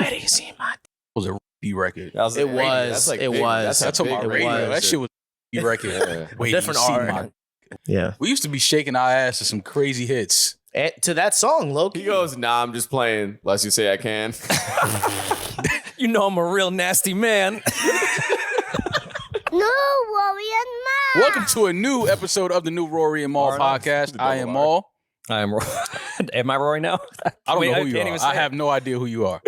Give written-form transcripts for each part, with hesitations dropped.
Ready to see my was a B record. It was. That's on my radio. That shit was a B record. Wait, different art. Yeah. We used to be shaking our ass to some crazy hits. And to that song, Loki. He goes, nah, I'm just playing. Unless you say I can. You know I'm a real nasty man. NewRoryAndMal. Welcome to a new episode of the New Rory and Mal podcast. I am Mal. I am Rory. Am I Rory now? I don't know who you are. I have no idea who you are.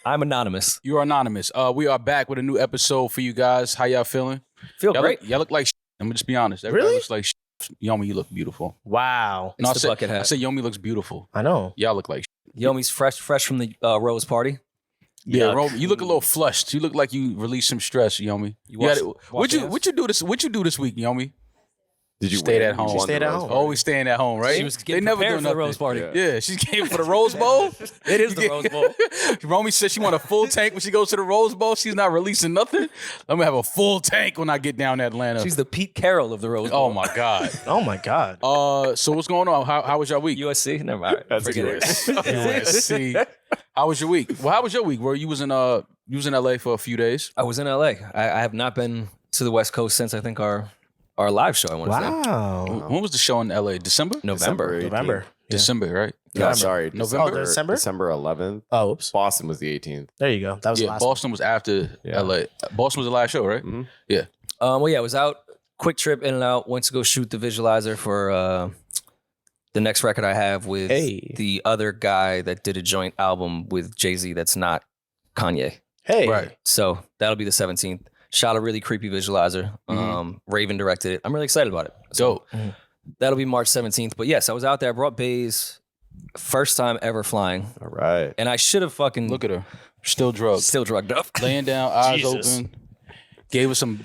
I'm anonymous. You are anonymous. We are back with a new episode for you guys. How y'all feeling? Feel great. Y'all look like shit. I'm going to just be honest. Everybody Really? looks like shit. Yomi, you look beautiful. Wow. It's the bucket hat. I said Yomi looks beautiful. I know. Y'all look like shit. Yomi's fresh from the Rose party. Yeah, you look a little flushed. You look like you released some stress, Yomi. What'd you do this week, Yomi? Did you stayed win? at home? She stayed at home. Always staying at home, right? She was getting prepared for the Rose party. Yeah, she came for the Rose Bowl. It is the Rose Bowl. Romy said she want a full tank when she goes to the Rose Bowl. She's not releasing nothing. I'm gonna have a full tank when I get down to Atlanta. She's the Pete Carroll of the Rose Bowl. Oh my god. Oh my God. So what's going on? How was your week? USC? Never mind. That's Forget good. it. USC. How was your week? Well, how was your week? Where you was in LA for a few days? I was in LA. I have not been to the West Coast since I think our live show. I want to say Wow. When was the show in LA? December? November. November. December, right? No, sorry. November? Oh, December? December 11th. Oh, oops. Boston was the 18th. There you go. That was the last Boston was after Yeah. LA. Boston was the last show, right? Mhm. Yeah. Well, yeah, I was out. Quick trip in and out. Went to go shoot the visualizer for the next record I have with the other guy that did a joint album with Jay-Z that's not Kanye. Hey. Right. So that'll be the 17th. Shot a really creepy visualizer. Raven directed it. I'm really excited about it. So Dope. that'll be March 17th. But yes, I was out there. I brought Baze. First time ever flying. All right. And I should have fucking... Look at her. Still drugged. Still drugged up. Laying down, eyes Jesus. open. Gave her some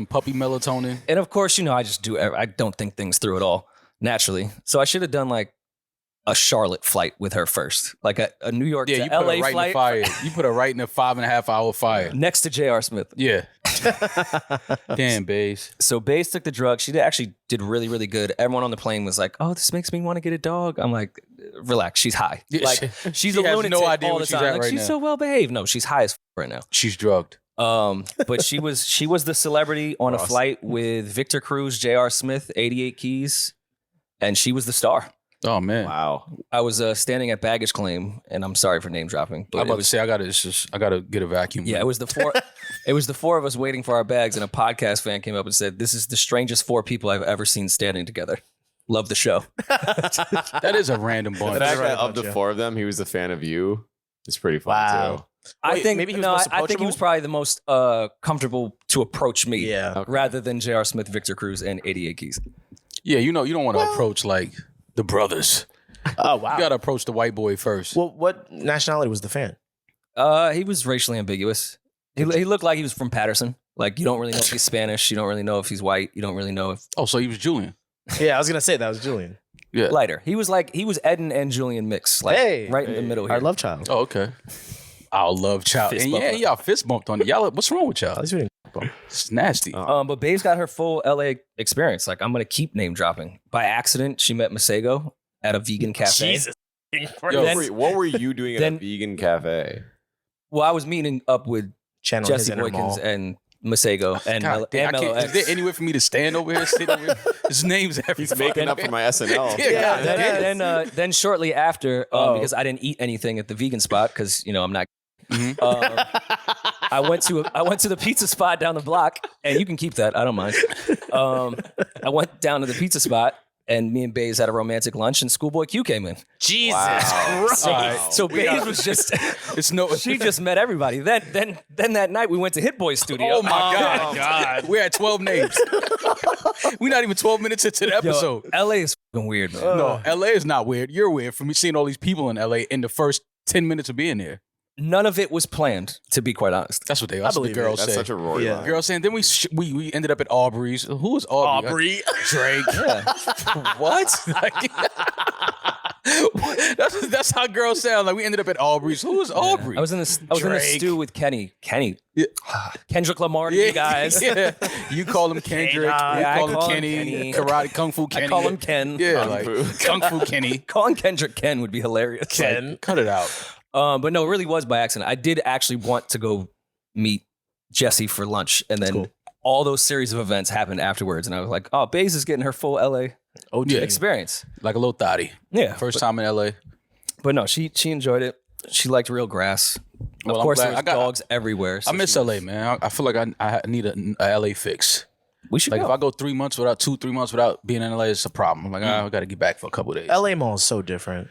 puppy melatonin. And of course, you know, I don't think things through at all naturally. So I should have done like a Charlotte flight with her first. Like a New York to You put LA her right flight. in the fire. You put her right in a 5.5 hour fire. Next to J.R. Smith. Yeah. Damn, Baze. So Baze took the drug. She actually did really, really good. Everyone on the plane was like, "Oh, this makes me want to get a dog." I'm like, "Relax, she's high. Yeah, Like she's she a has lunatic no idea all where the she's time. at Like, right she's now. so well behaved. No, she's high as right now. She's drugged. But she was the celebrity on a flight with Victor Cruz, J.R. Smith, 88 Keys, and she was the star. Oh man. Wow. I was standing at baggage claim, and I'm sorry for name dropping, but I'm about to say I gotta get a vacuum. yeah, it was the four. It was the four of us waiting for our bags, and a podcast fan came up and said, "This is the strangest four people I've ever seen standing together. Love the show." That is a random The bunch. fact right that of about the you. four of them, he was a fan of you is pretty fun Wow. too. I Wait, think maybe he was no, most I think he was approachable? probably the most comfortable to approach me, Yeah. rather than J.R. Smith, Victor Cruz, and 88 Keys. Yeah, you don't want to approach like the brothers. Oh, wow. You gotta approach the white boy first. Well, what nationality was the fan? He was racially ambiguous. He looked like he was from Patterson. Like you don't really know if he's Spanish. You don't really know if he's white. You don't really know if Oh, so he was Julian. Yeah, I was going to say that was Julian. Yeah. lighter. He was Eddin and Julian mix. Like Hey. right in the middle here. Our love child. Oh, okay. I'll love child. Fist And bump. yeah, y'all fist bumped on it. Y'all, what's wrong with At y'all? least we didn't. It's nasty. But Babe's got her full LA experience. Like I'm gonna keep name dropping. By accident, she met Masego at a vegan cafe. Jesus. Yo, What were you doing at then- a vegan cafe? Well, I was meeting up with Channel Jesse his inner Boykins mall. and Masego and, God damn, and I Mellow can't, is there X. anywhere for me to stand over here? Sit over here? His name's every He's making up for my SNL. Yeah. Then shortly after, Oh. because I didn't eat anything at the vegan spot because I'm not. Mhm. I went to the pizza spot down the block, and you can keep that. I don't mind. I went down to the pizza spot, and me and Baze had a romantic lunch, and Schoolboy Q came in. Jesus Wow. Christ. All right. So Baze was just. It's no. She just met everybody. Then that night we went to Hit Boy's studio. Oh my God. We're at 12 names. We're not even 12 minutes into the Yo, episode. LA is fucking weird, man. No, LA is not weird. You're weird for me seeing all these people in LA in the first 10 minutes of being there. None of it was planned, to be quite honest. That's what they. That's what the believe girls That's say. such a Rory Yeah. line. Girls saying. Then we ended up at Aubrey's. Who was Aubrey? Aubrey. Drake. Yeah. What? Like, that's how girls sound. Like we ended up at Aubrey's. Who was Aubrey? I was in the Drake. stew with Kenny. Yeah. Kendrick Lamar to you guys. Yeah. You call him Kendrick. K-Dog. You Yeah, I call him call him Kenny. Kenny. Karate Kung Fu Kenny. I call him Ken. Yeah, Kung like Fu. Kung Fu Kenny. Calling Kendrick Ken would be hilarious. Ken. Cut it out. But no, it really was by accident. I did actually want to go meet Jesse for lunch, and then all those series of events happened afterwards, and I was like, "Oh, Baze is getting her full LA experience, like a little thotty." Yeah, first time in LA. But no, she enjoyed it. She liked real grass. Well, of course, there was dogs everywhere. So I miss LA, man. I feel like I need a LA fix. We should like go. if I go 3 months without 2-3 months without being in LA, it's a problem. I'm like, I got to get back for a couple of days. LA Mall is so different.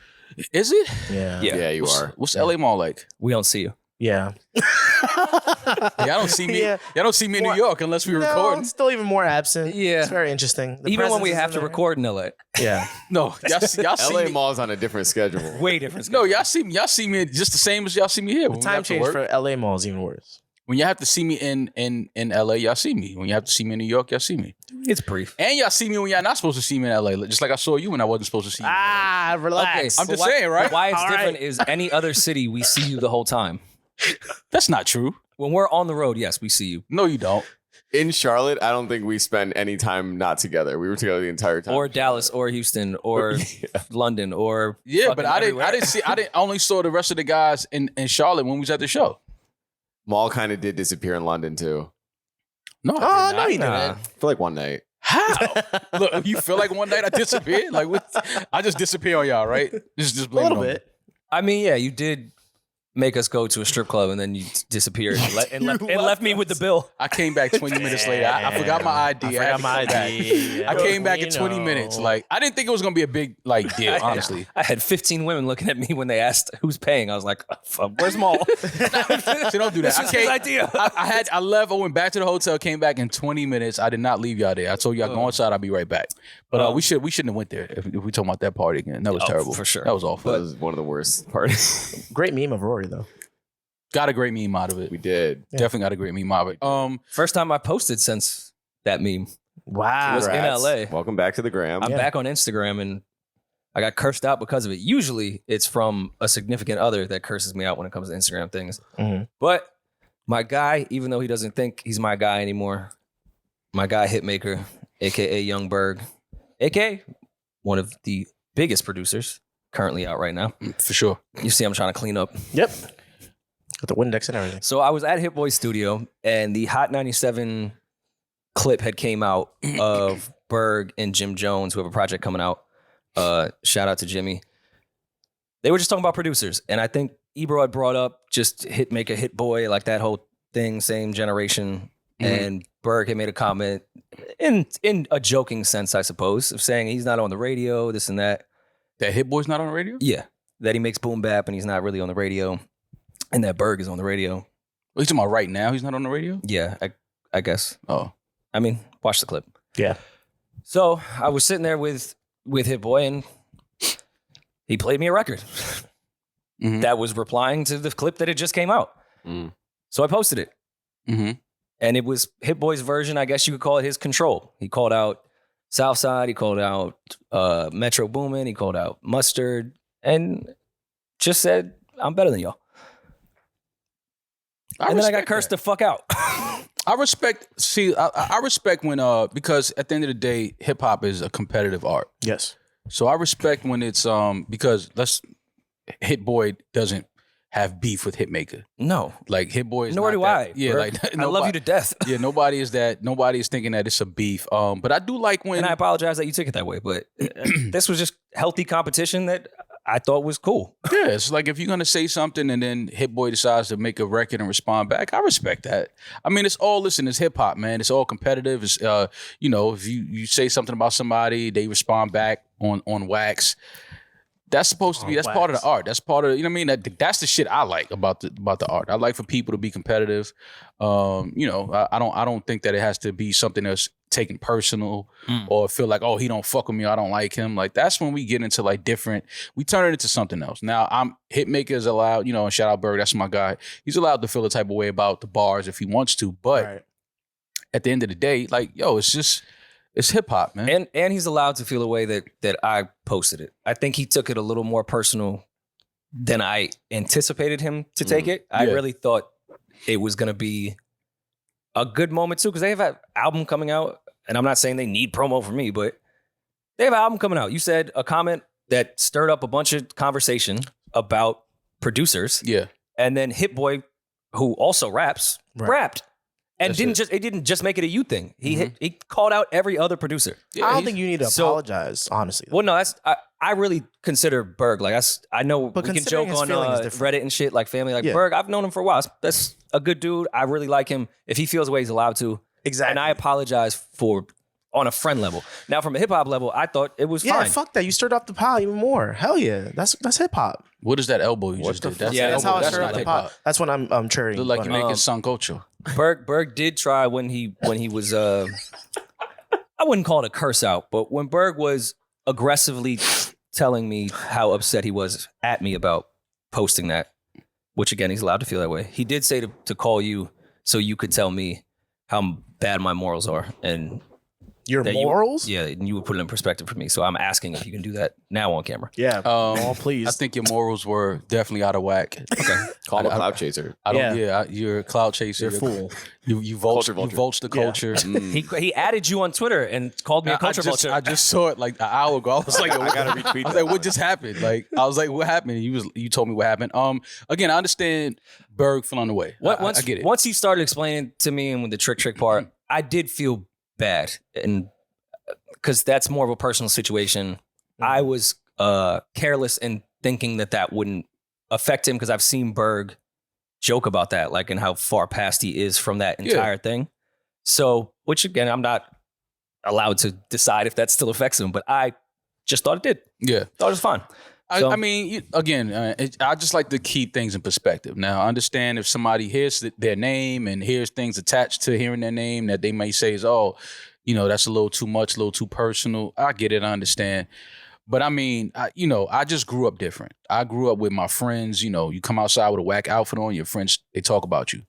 Is it? Yeah. Yeah, you are. What's LA Mall like? We don't see you. Yeah. Y'all don't see me. Yeah. Y'all don't see me in New York unless we record. It's still even more absent. Yeah. It's very interesting. The Even when presence we is have in to there. record in LA. Yeah. No, y'all see LA me. Mall's on a different schedule. Way different. No, y'all see me just the same as y'all see me here. When we Time have to change work. for LA Mall is even worse. When you have to see me in LA, y'all see me. When you have to see me in New York, y'all see me. It's brief. And y'all see me when y'all not supposed to see me in LA. Just like I saw you when I wasn't supposed to see you. Relax. I'm just saying, right? Why it's All different right. is any other city, we see you the whole time. That's not true. When we're on the road, yes, we see you. No, you don't. In Charlotte, I don't think we spend any time not together. We were together the entire time. Or Dallas, or Houston, or London, or Yeah, but I everywhere. didn't only saw the rest of the guys in Charlotte when we was at the show. Mall kind of did disappear in London too. No, Oh, no, you Nah. For like one night. How? Look, you feel like one night I disappeared? Like what? I just disappear on y'all, right? Just A blame it little on me. bit. I mean, yeah, you did make us go to a strip club, and then you disappeared and left me with the bill. I came back 20 minutes later. I forgot my ID. I had forgot to my come back. ID. I came back in You 20 know. minutes. Like I didn't think it was gonna be a big deal, honestly. I had 15 women looking at me when they asked who's paying. I was like, "Where's Maul?" So don't do that. This was his idea. I left. I went back to the hotel. Came back in 20 minutes. I did not leave y'all there. I told y'all go inside. I'll be right back. But we shouldn't have went there if we talking about that party again. That was terrible for sure. That was awful. That was one of the worst parties. Great meme of Rory, though. Got a great meme out of it. We did. Definitely got a great meme out of it. First time I posted since that meme. Wow. It was in Congrats. LA. Welcome back to the gram. I'm back on Instagram, and I got cursed out because of it. Usually, it's from a significant other that curses me out when it comes to Instagram things. Mhm. But my guy, even though he doesn't think he's my guy anymore, my guy Hitmaker, aka Young Berg, aka one of the biggest producers currently out right now. For sure. You see, I'm trying to clean up. Yep. With the Windex and everything. So I was at Hit Boy's studio, and the Hot 97 clip had came out of Berg and Jim Jones, who have a project coming out. Shout out to Jimmy. They were just talking about producers, and I think Ebro had brought up just Hitmaker, Hit Boy, like that whole thing, same generation. And Berg had made a comment in a joking sense, I suppose, of saying he's not on the radio, this and that. That Hit Boy's not on the radio? Yeah, that he makes boom bap and he's not really on the radio, and that Berg is on the radio. What are you talking about right now? He's not on the radio? Yeah, I guess. Oh. I mean, watch the clip. Yeah. So I was sitting there with Hit Boy, and he played me a record that was replying to the clip that had just came out. So I posted it. And it was Hit Boy's version. I guess you could call it his control. He called out Southside. He called out Metro Boomin. He called out Mustard, and just said, "I'm better than y'all." And then I got cursed the fuck out. I respect when because at the end of the day, hip hop is a competitive art. Yes. So I respect when it's because Hit Boy doesn't have beef with Hitmaker. No. Like Hit Boy is Nor not do that, I. Yeah, Bro. like I love you to death. Yeah, nobody is thinking that it's a beef. But I do like when And I apologize that you took it that way, but this was just healthy competition that I thought was cool. Yeah, it's like if you're gonna say something and then Hit Boy decides to make a record and respond back, I respect that. I mean, it's hip hop, man. It's all competitive. It's if you say something about somebody, they respond back on wax. That's supposed to be. That's part of the art. That's part of, you know what I mean. That's the shit I like about the art. I like for people to be competitive. I don't think that it has to be something that's taken personal or feel like, oh, he don't fuck with me, I don't like him. Like that's when we get into like different. We turn it into something else. Now Hitmaker is allowed. And shout out Berg. That's my guy. He's allowed to feel the type of way about the bars if he wants to. But at the end of the day, like it's hip hop, man. And he's allowed to feel a way that I posted it. I think he took it a little more personal than I anticipated him to take it. I really thought it was going to be a good moment too, because they have an album coming out, and I'm not saying they need promo for me, but they have an album coming out. You said a comment that stirred up a bunch of conversation about producers. Yeah. And then Hit Boy, who also raps, rapped. And That's didn't just make it a you thing. He called out every other producer. Yeah, I don't think you need to apologize, honestly. Well, no, I really consider Berg like I know But we can joke considering his on feeling is different. Reddit and shit like family. Like Yeah. Berg, I've known him for a while. That's a good dude. I really like him. If he feels the way he's allowed to, Exactly. and I apologize for on a friend level. Now, from a hip hop level, I thought it was Yeah, fine. fuck that. You stirred up the pile even more. Hell yeah. That's hip hop. What is that elbow you just did? That's Yeah, That's elbow. how I That's stir up not the hip pile. hop. That's when I'm cherrying. Look like you're butter. making sancocho. Berg did try when he was I wouldn't call it a curse out, but when Berg was aggressively telling me how upset he was at me about posting that, which again he's allowed to feel that way. He did say to call you so you could tell me how bad my morals are and Your that morals? yeah, and you would put it in perspective for me. So I'm asking if you can do that now on camera. Yeah. Please. I think your morals were definitely out of whack. Okay. Call him a cloud chaser. I don't. Yeah, you're a cloud chaser. You're a fool. You Culture vulture the culture. He added you on Twitter and called me a culture vulture. I just saw it like an hour ago. I was like, I gotta retweet I was that. like, what just happened? Like, I was like, what happened? And you told me what happened. Again, I understand Berg feeling the way. I get it. Once he started explaining to me and with the trick part, I did feel bad, and because that's more of a personal situation. I was careless in thinking that wouldn't affect him because I've seen Berg joke about that, like, and how far past he is from that entire thing. So, which again, I'm not allowed to decide if that still affects him, but I just thought it did. Yeah. Thought it was fine. I mean, again, I just like to keep things in perspective. Now, I understand if somebody hears their name and hears things attached to hearing their name that they may say is, oh, that's a little too much, a little too personal. I get it. I understand. But I mean, I just grew up different. I grew up with my friends. You come outside with a whack outfit on, your friends, they talk about you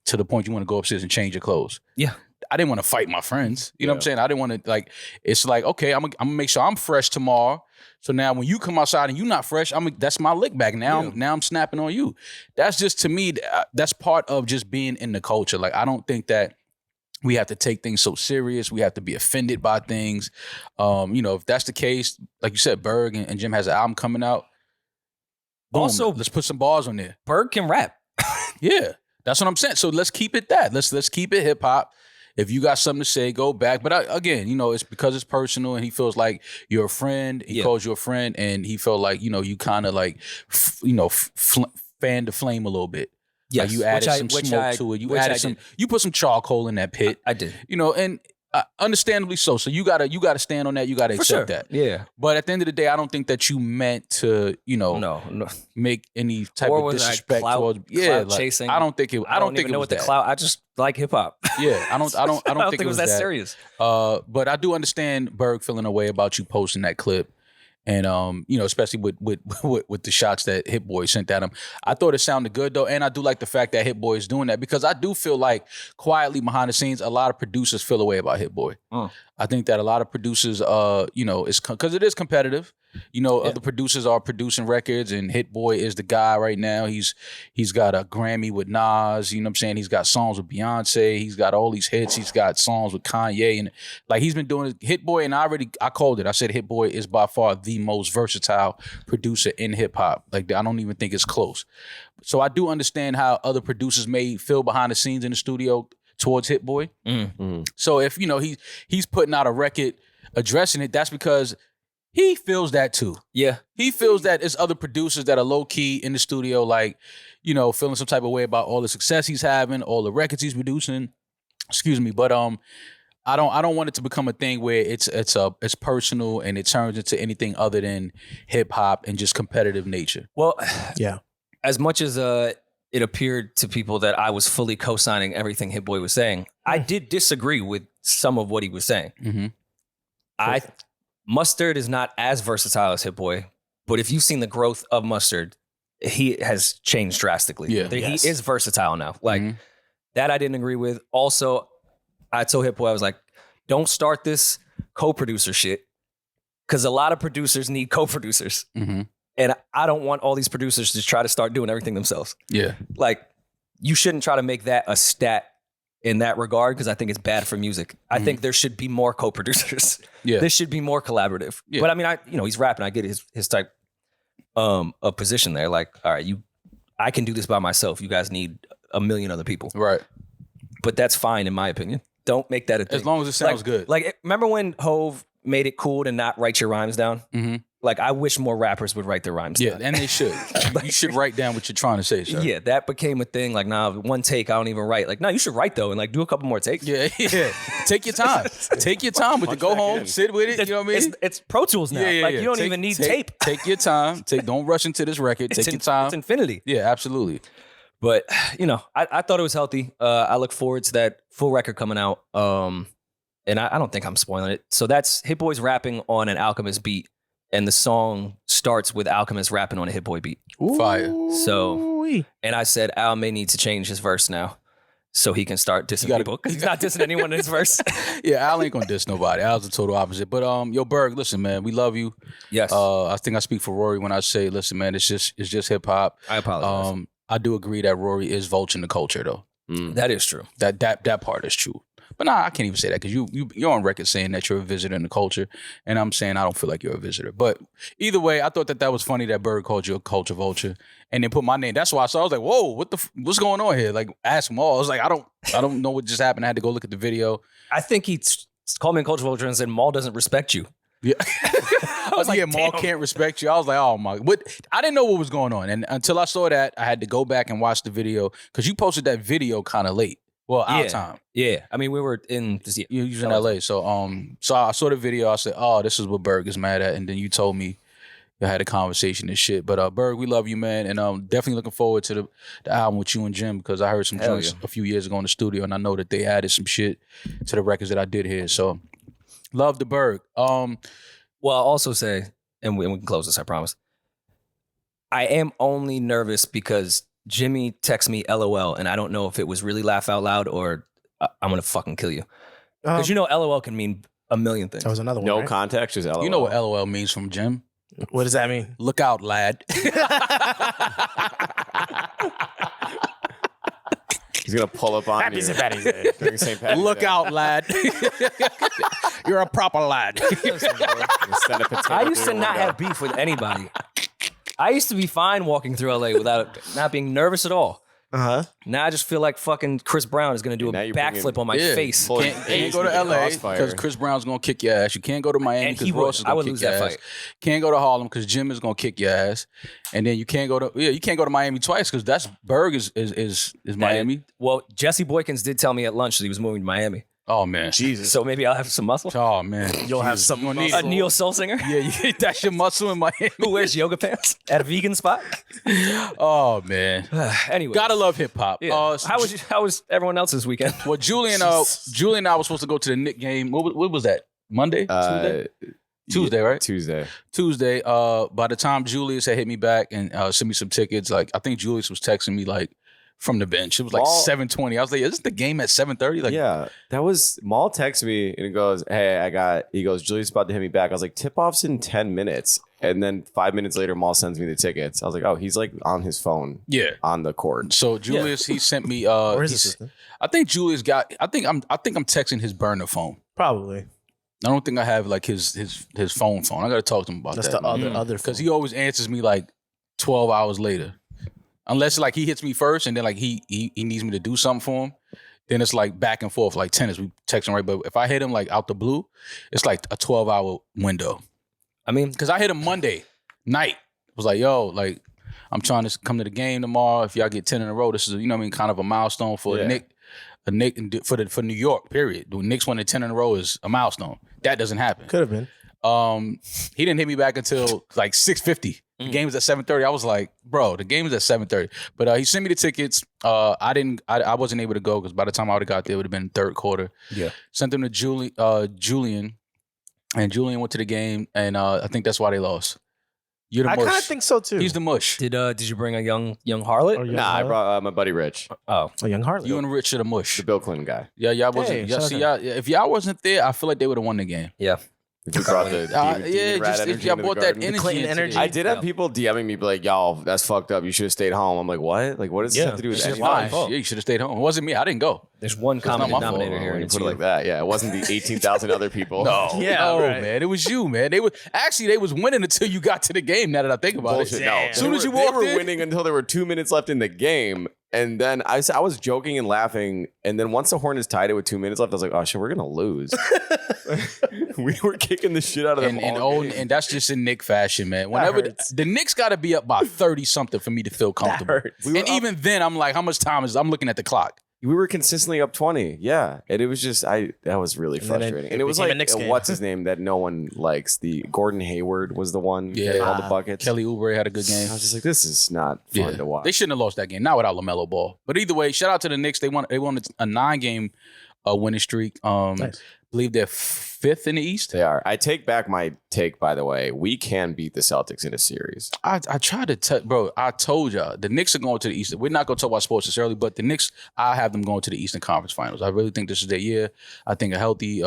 to the point you want to go upstairs and change your clothes. Yeah. I didn't want to fight my friends. You know what I'm saying? I didn't want to, it's like, okay, I'm going to make sure I'm fresh tomorrow. So now when you come outside and you're not fresh, that's my lick back. Now I'm snapping on you. That's just, to me, that's part of just being in the culture. Like, I don't think that we have to take things so serious. We have to be offended by things. If that's the case, like you said, Berg and Jim has an album coming out. Boom, Also, let's put some bars on there. Berg can rap. Yeah, that's what I'm saying. So let's keep it that. Let's keep it hip hop. If you got something to say, go back. But again, it's because it's personal, and he feels like you're a friend. He calls you a friend, and he felt like you kind of like fanned the flame a little bit. Yes, like you added some smoke to it. You put some charcoal in that pit. I did. And understandably so. So you gotta stand on that. You gotta accept that. Yeah. But at the end of the day, I don't think that you meant to, No. make any type Or of was I disrespect clout towards chasing? I don't think it. I don't think even it know was what the that. clout. I just like hip hop. Yeah, I don't think it was that serious. But I do understand Berg feeling a way about you posting that clip. And especially with the shots that Hit Boy sent at him, I thought it sounded good though, and I do like the fact that Hit Boy is doing that, because I do feel like quietly behind the scenes, a lot of producers feel a way about Hit Boy. I think that a lot of producers, it's because it is competitive. Other producers are producing records, and Hit Boy is the guy right now. He's got a Grammy with Nas. You know what I'm saying? He's got songs with Beyonce. He's got all these hits. He's got songs with Kanye, and like he's been doing it. Hit Boy, and I called it. I said Hit Boy is by far the most versatile producer in hip hop. Like, I don't even think it's close. So I do understand how other producers may feel behind the scenes in the studio towards Hit Boy. So if he's putting out a record addressing it, that's because he feels that too. Yeah. He feels that it's other producers that are low key in the studio, like, feeling some type of way about all the success he's having, all the records he's producing. Excuse me, but I don't want it to become a thing where it's personal and it turns into anything other than hip hop and just competitive nature. Well, Yeah. as much as it appeared to people that I was fully co-signing everything Hit Boy was saying, I did disagree with some of what he was saying. Mm-hmm. Mustard is not as versatile as Hit Boy, but if you've seen the growth of Mustard, he has changed drastically. Yeah. He is versatile now. Like, that I didn't agree with. Also, I told Hit Boy, I was like, don't start this co-producer shit, because a lot of producers need co-producers. Mm-hmm. And I don't want all these producers to try to start doing everything themselves. Yeah. Like, you shouldn't try to make that a stat in that regard, because I think it's bad for music. I think there should be more co-producers. Yeah. This should be more collaborative. Yeah. But I mean, he's rapping. I get his type of position there. Like, all right, I can do this by myself. You guys need a million other people. Right. But that's fine in my opinion. Don't make that a thing. As long as it sounds good. Like, remember when Hove made it cool to not write your rhymes down? Mm-hmm. Like, I wish more rappers would write their rhymes down. Yeah, and they should. You should write down what you're trying to say, sir. Yeah, that became a thing. Like, nah, one take, I don't even write. Like, no, you should write, though, and, like, do a couple more takes. Yeah. Take your time. Take your time with it. Go home, sit with it. You know what I mean? It's Pro Tools now. Like, you don't even need tape. Take your time. Don't rush into this record. Take your time. It's infinity. Yeah, absolutely. But, you know, I thought it was healthy. I look forward to that full record coming out. And I don't think I'm spoiling it. So that's Hit Boy's rapping on an Alchemist beat. And the song starts with Alchemist rapping on a Hit Boy beat. Fire. So, and I said, Al may need to change his verse now so he can start dissing people. Because he's not dissing anyone in his verse. Yeah, Al ain't gonna diss nobody. Al's the total opposite. But yo, Berg, listen, man, we love you. Yes. I think I speak for Rory when I say, listen, man, it's just hip hop. I apologize. I do agree that Rory is vulturing the culture, though. That is true. That part is true. But nah, I can't even say that because you're on record saying that you're a visitor in the culture, and I'm saying I don't feel like you're a visitor. But either way, I thought that was funny that Berg called you a culture vulture, and then put my name. That's why I saw. I was like, whoa, what's going on here? Like, ask Maul. I was like, I don't know what just happened. I had to go look at the video. I think he called me a culture vulture and said Maul doesn't respect you. Yeah, I was like, yeah, Maul can't respect you. I was like, oh my, what? I didn't know what was going on, and until I saw that, I had to go back and watch the video because you posted that video kind of late. Well, our time. Yeah. I mean, we were in you was in LA. So I saw the video, I said, oh, this is what Berg is mad at. And then you told me you had a conversation and shit. But Berg, we love you, man. And definitely looking forward to the album with you and Jim because I heard some joints a few years ago in the studio and I know that they added some shit to the records that I did here. So love the Berg. Well, I'll also say, and we can close this, I promise. I am only nervous because Jimmy texts me LOL, and I don't know if it was really laugh out loud or I'm going to fucking kill you. Because you know LOL can mean a million things. That was another one, No right? context, just LOL. You know what LOL means from Jim? What does that mean? Look out, lad. He's going to pull up on you. Patty's Day. During St. Patrick's Look Day. out, lad. You're a proper lad. I used to not have beef with anybody. I used to be fine walking through LA without not being nervous at all. Uh-huh. Now I just feel like fucking Chris Brown is going to do a backflip on my face. Can't go to LA because Chris Brown's going to kick your ass. You can't go to Miami because Ross is going to kick your ass. Can't go to Harlem because Jim is going to kick your ass. And then you can't go to Miami twice because that's Berg is Miami. Well, Jesse Boykins did tell me at lunch that he was moving to Miami. Oh man, Jesus. So maybe I'll have some muscle. Oh man, You'll have some need A neo soul singer yeah, that's your muscle in Miami. who wears yoga pants at a vegan spot. Oh man. Anyway, Gotta love hip hop. Yeah. How was everyone else's weekend? Well, Julian and I was supposed to go to the Knicks game. What was that? Monday? Tuesday? Tuesday, right? Tuesday. By the time Julius had hit me back and sent me some tickets, like I think Julius was texting me like from the bench. It was like 7:20. I was like, isn't the game at 7:30? Like, yeah, that was Maul texted me and he goes, hey, he goes, Julius about to hit me back. I was like, tip-off's in 10 minutes. And then 5 minutes later, Maul sends me the tickets. I was like, oh, he's like on his phone. Yeah. On the court. So Julius, he sent me Where's the system? I think Julius I think I'm texting his burner phone. Probably. I don't think I have like his phone. I gotta talk to him about That's that. the other because he always answers me like 12 hours later. Unless like he hits me first and then like he needs me to do something for him, then it's like back and forth like tennis. We texting right, but if I hit him like out the blue, it's like a 12-hour window. I mean, because I hit him Monday night. I was like, yo, like I'm trying to come to the game tomorrow. If y'all get 10 in a row, this is kind of a milestone for Nick for New York. Period. The Knicks winning 10 in a row is a milestone. That doesn't happen. Could have been. He didn't hit me back until like 6:50. The game was at 7:30. I was like, bro, the game is at 7:30. But he sent me the tickets. I wasn't able to go because by the time I would have got there, it would have been third quarter. Yeah. Sent them to Julian. And Julian went to the game, and I think that's why they lost. You're the mush. I kind of think so too. He's the mush. Did you bring a young harlot? I brought my buddy Rich. Oh, a young harlot. You and Rich are the mush. The Bill Clinton guy. Yeah, y'all wasn't. If y'all wasn't there, I feel like they would have won the game. Yeah. If you brought the demon rat just energy if y'all into the brought that garden. energy, Clinton into energy. the- I did have people DMing me, be like, "Y'all, that's fucked up. You should have stayed home." I'm like, "What? Like, what does this have to do with it's just anything?" fine. Yeah, you should have stayed home. It wasn't me. I didn't go. There's one common not my fault. denominator here, When and you it's put it you. like that, yeah, it wasn't the 18,000 other people. No, Yeah, no, right. man. It was you, man. They was winning until you got to the game. Now that I think about Bullshit. it, No, Damn. as soon as you they walked were in, winning until there were 2 minutes left in the game, and then I was joking and laughing, and then once the Hornets tied it with 2 minutes left, I was like, "Oh shit, we're gonna lose." We were kicking the shit out of them. and that's just in Nick fashion, man. Whenever hurts. the Knicks got to be up by 30 something for me to feel comfortable. hurts. We were And up- even then, I'm like, how much time is? I'm looking at the clock. We were consistently up 20, yeah, and it was just that was really And then frustrating. it And it was became like a Knicks game. what's his name that no one likes? The Gordon Hayward was the one that Yeah. had all the buckets. Kelly Oubre had a good game. I was just like, this is not fun to watch. They shouldn't have lost that game. Not without LaMelo Ball. But either way, shout out to the Knicks. They won a 9-game winning streak. Nice. Believe they're 5th in the East. They are. I take back my take, by the way. We can beat the Celtics in a series. I tried to tell, bro. I told y'all the Knicks are going to the East. We're not going to talk about sports this early, but the Knicks, I have them going to the Eastern Conference Finals. I really think this is their year. I think a healthy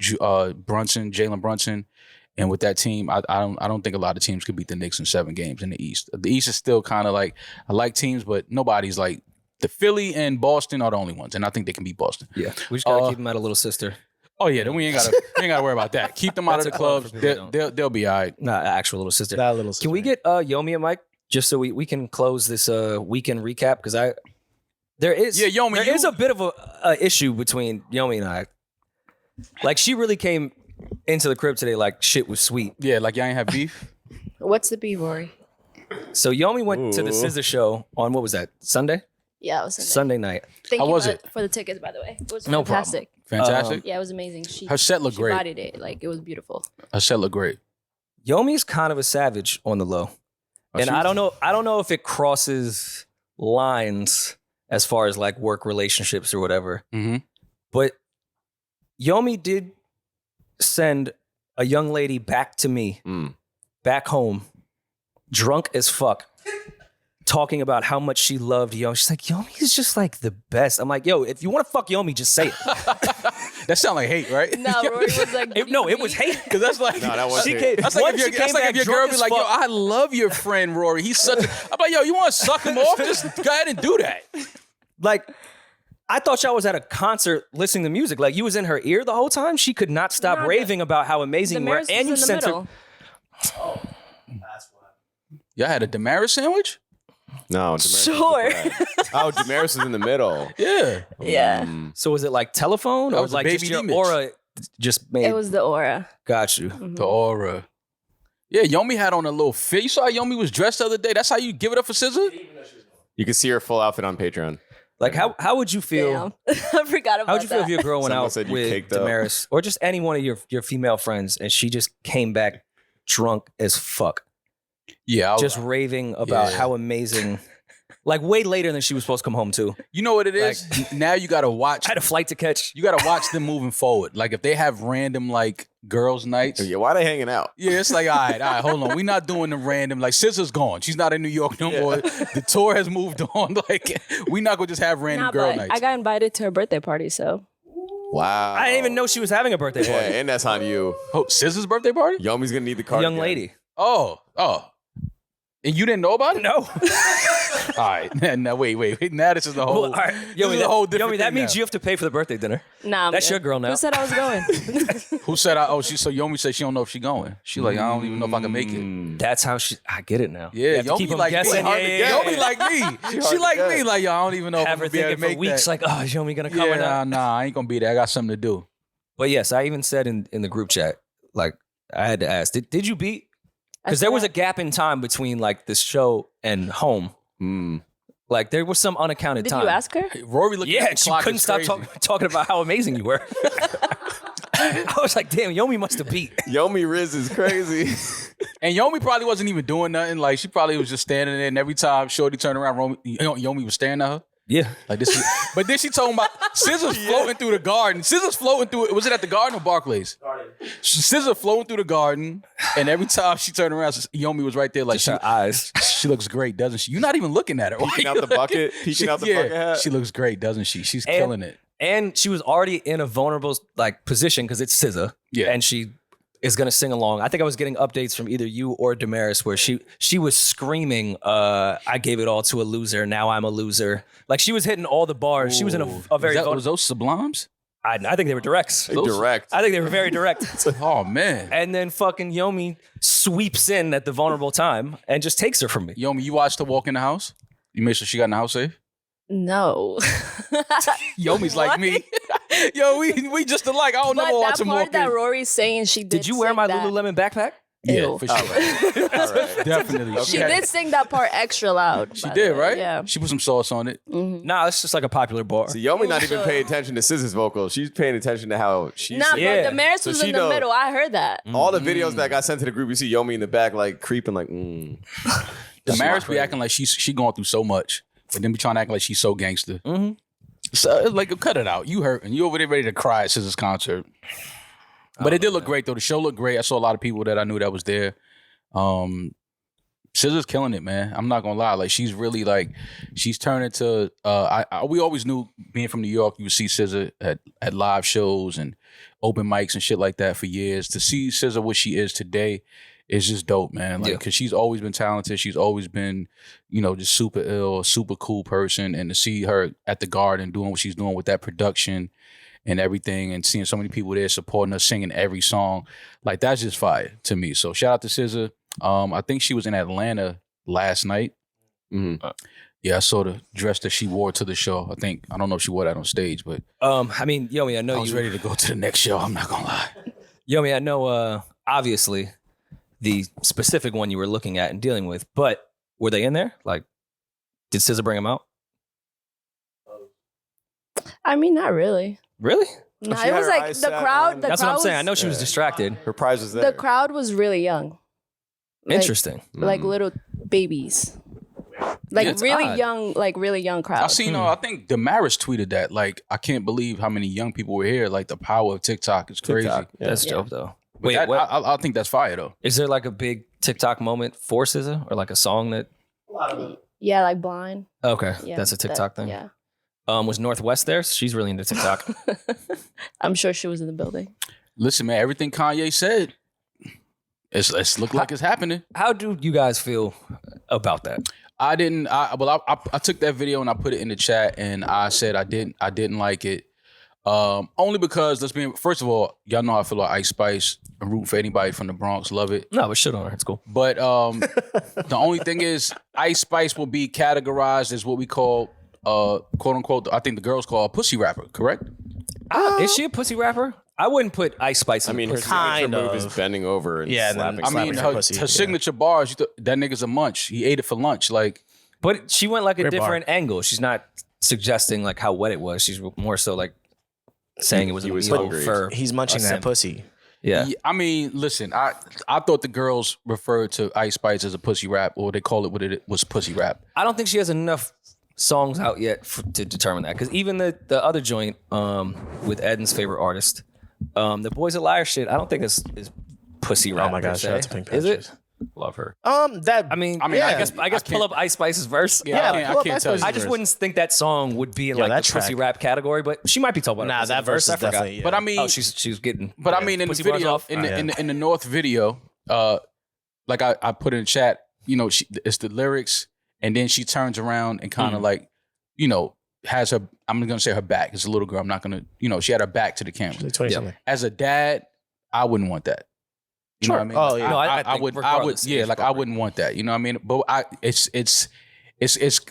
Jalen Brunson, and with that team, I don't think a lot of teams could beat the Knicks in 7 games in the East. The East is still kind of like, I like teams, but nobody's like, the Philly and Boston are the only ones, and I think they can beat Boston. Yeah, we just gotta keep them at a little sister. Oh yeah, then we ain't gotta worry about that. Keep them out of the That's a club clubs. for people who They'll be all right. Not actual little sister. That little Can we get Yomi and Mike just so we can close this weekend recap? Because there is Yomi, there is a bit of a issue between Yomi and I. Like she really came into the crib today like shit was sweet. Yeah, like y'all ain't have beef. What's the B, Rory? So Yomi went to the Scissor Show on what was that Sunday? Yeah, it was Sunday night. Thank How you was for- it? for the tickets, by the way. It was No problem. fantastic. Fantastic. Yeah, it was amazing. She Her set looked she great. bodied it. Like it was beautiful. Her set looked great. Yomi's kind of a savage on the low. And I don't know if it crosses lines as far as like work relationships or whatever. Mm-hmm. But Yomi did send a young lady back to me, back home, drunk as fuck, talking about how much she loved Yomi. She's like, Yomi is just like the best. I'm like, yo, if you want to fuck Yomi, just say it. That sound like hate, right? No, Rory was like, No, it was hate. Because that's like, No, that was She hate. came, that's like once if she your, that's came like back if your girl drunk be as like, yo, fuck. I love your friend Rory. He's such a. I'm like, yo, you want to suck him off? Just go ahead and do that. Like, I thought y'all was at a concert listening to music. Like, you was in her ear the whole time. She could not stop Nah, raving about how amazing you were. Demaris And you was in the sent her. middle. Y'all had a Demaris sandwich? No, Demaris Sure. was the bread. Oh, Demaris was in the middle. Yeah. Yeah, So was it like telephone That or was a like baby just your image. aura just made? it was the aura. Got you. The aura. Yeah, Yomi had on a little fit. You saw how Yomi was dressed the other day? That's how you give it up for SZA? You can see her full outfit on Patreon. Like, how would you feel? Damn, I forgot about How would you feel that. if your girl went Someone out said you with caked up. Demaris or just any one of your female friends and she just came back drunk as fuck, Yeah. just raving about Yeah. how amazing, like way later than she was supposed to come home to. You know what it is? Now you got to watch. I had a flight to catch. You got to watch them moving forward. Like if they have random like girls' nights. Yeah, why are they hanging out? Yeah, it's like, all right, hold on. We're not doing the random, like, SZA's gone. She's not in New York no more. The tour has moved on. Like, we're not going to just have random Nah, girl but nights. I got invited to her birthday party, so Wow. I didn't even know she was having a birthday Yeah, party. and that's on you. Oh, SZA's birthday party? Yomi's gonna need the A card. young again. lady. Oh. And you didn't know about it? No. All right. Now, wait. Now this is the whole, Well, all right. this is a whole different Yomi, that thing means now. you have to pay for the birthday dinner. nah. I'm That's good. your girl now. Who said I was going? Who said, so Yomi said she don't know if she going. She like, I don't even know if I can make it. That's how I get it now. Yeah, You have to Yomi keep 'em like guessing. me. Yeah. Yomi like me. She like me. Like, yo, I don't even know if Have I'm her going to be able thinking to for make weeks, that. like, oh, is Yomi gonna come or Yeah, not? nah, I ain't going to be there. I got something to do. But yes, I even said in the group chat, like, I had to ask, did you beat? Because there was a gap in time between like this show and home. Like there was some unaccounted Did time. you ask her? Rory looked Yeah, at the she clock. couldn't It's stop crazy. talking about how amazing you were. I was like, damn, Yomi must have beat. Yomi Riz is crazy. And Yomi probably wasn't even doing nothing. Like she probably was just standing there, and every time Shorty turned around, Yomi was staring at her. Yeah. Like this, but then she told him about SZA's floating through the garden. SZA's floating through it. Was it at the garden or Barclays? SZA floating through the garden, and every time she turned around, Yomi was right there. Like Just her eyes. she looks great, doesn't she? You're not even looking at her. Peeking out the bucket. Peeking out the bucket hat. She looks great, doesn't she? She's killing it. And she was already in a vulnerable like position because it's SZA. Yeah. And she is gonna sing along. I think I was getting updates from either you or Demaris where she was screaming, "I gave it all to a loser. Now I'm a loser." Like she was hitting all the bars. She was in a very. Was those Sublimes? I think they were directs. Direct. I think they were very direct. Oh man. And then fucking Yomi sweeps in at the vulnerable time and just takes her from me. Yomi, you watched her walk in the house? You made sure she got in the house safe? No. Yomi's like me. Yo, we just alike. I don't But never watch that him part walk that in. Rory's saying she Did you wear sing my that. Lululemon backpack? Yeah, Ew. for sure. All right. Definitely. She did sing that part extra loud. She by did, the way. right? Yeah. She put some sauce on it. Nah, it's just like a popular bar. So Yomi not even paying attention to SZA's vocals. She's paying attention to how she's Nah, singing. Yeah. but Demaris So was she in the know- middle. I heard that. All the videos that got sent to the group, you see Yomi in the back like creeping like, Demaris be acting like she going through so much, but then be trying to act like she's so gangster. Mm-hmm. So like, cut it out. You hurt and you over there ready to cry at SZA's concert. But it did look great though. The show looked great. I saw a lot of people that I knew that was there. SZA's killing it, man. I'm not gonna lie. Like she's really like she's turning to. We always knew being from New York, you would see SZA at live shows and open mics and shit like that for years. To see SZA what she is today is just dope, man. Like because she's always been talented. She's always been, just super ill, super cool person. And to see her at the Garden doing what she's doing with that production and everything, and seeing so many people there supporting her, singing every song, like that's just fire to me. So shout out to SZA. I think she was in Atlanta last night. mm-hmm. Yeah, I saw the dress that she wore to the show. I don't know if she wore that on stage, but I mean, Yomi, I know I was ready to go to the next show. I'm not gonna lie. Yomi, I know. Obviously, the specific one you were looking at and dealing with, but were they in there? Like, did SZA bring them out? I mean, not really. Really? No, She it had was her like eyes the set crowd. on- The That's what crowd I'm saying. I know was- she was distracted. her prize was there. The crowd was really young. Like- Interesting. Like little babies. Like Yeah, it's really odd. young, like really young crowd. I seen. I think Demaris tweeted that. Like, I can't believe how many young people were here. Like, the power of TikTok is crazy. TikTok, yeah. That's Yeah. dope, though. But Wait, that- what? I think that's fire though. Is there like a big TikTok moment for SZA or like a song that? Yeah, like blind. Okay, Yeah, that's a TikTok thing. Yeah. Was Northwest there? She's really into TikTok. I'm sure she was in the building. Listen, man, everything Kanye said, it's look like it's happening. How do you guys feel about that? I didn't. I took that video and I put it in the chat and I said I didn't like it. Only because first of all, y'all know how I feel about Ice Spice. I'm rooting for anybody from the Bronx. Love it. No, but shit on her. It's cool. But the only thing is, Ice Spice will be categorized as what we call, quote unquote, I think the girls call a pussy rapper, correct? Is she a pussy rapper? I wouldn't put Ice Spice in I mean, the her pussy. signature Kind move of. is bending over and Yeah, and then slapping. I Slapping mean, her her pussy, yeah. signature bars, that nigga's a munch. He ate it for lunch. Like, But she went like a Great different angle. She's not suggesting like how wet it was. She's more so like saying it was He a was meal hungry. for. He's munching a that simp. pussy. Yeah. I mean, listen, I thought the girls referred to Ice Spice as a pussy rap, or they call it what it was, pussy rap. I don't think she has enough songs out yet to determine that. Because even the other joint with Eddin's favorite artist, the Boys a Liar shit, I don't think is pussy rap. Oh my per gosh, shout out se. to Pink Is it? Panthers. Love her. That I mean, I I guess can't- pull up Ice Spice's verse. Yeah, pull I up can't Ice tell you. Spice's I just verse. wouldn't think that song would be in Yo, like that the pussy track. rap category, but she might be talking about Nah, it. that verse I is forgot. definitely. Yeah. But I mean, Oh, she's getting. But I mean, in the pussy bars video, off? in the North video, like I put in chat, it's the lyrics, and then she turns around and kind of like, has her. I'm gonna say her back. It's a little girl. I'm not gonna. She had her back to the camera. She's like 20 something. As a dad, I wouldn't want that. You know what I mean? Oh, yeah. No, I I think would. regardless, Yeah, age like I appropriate. wouldn't want that. You know what I mean? But it's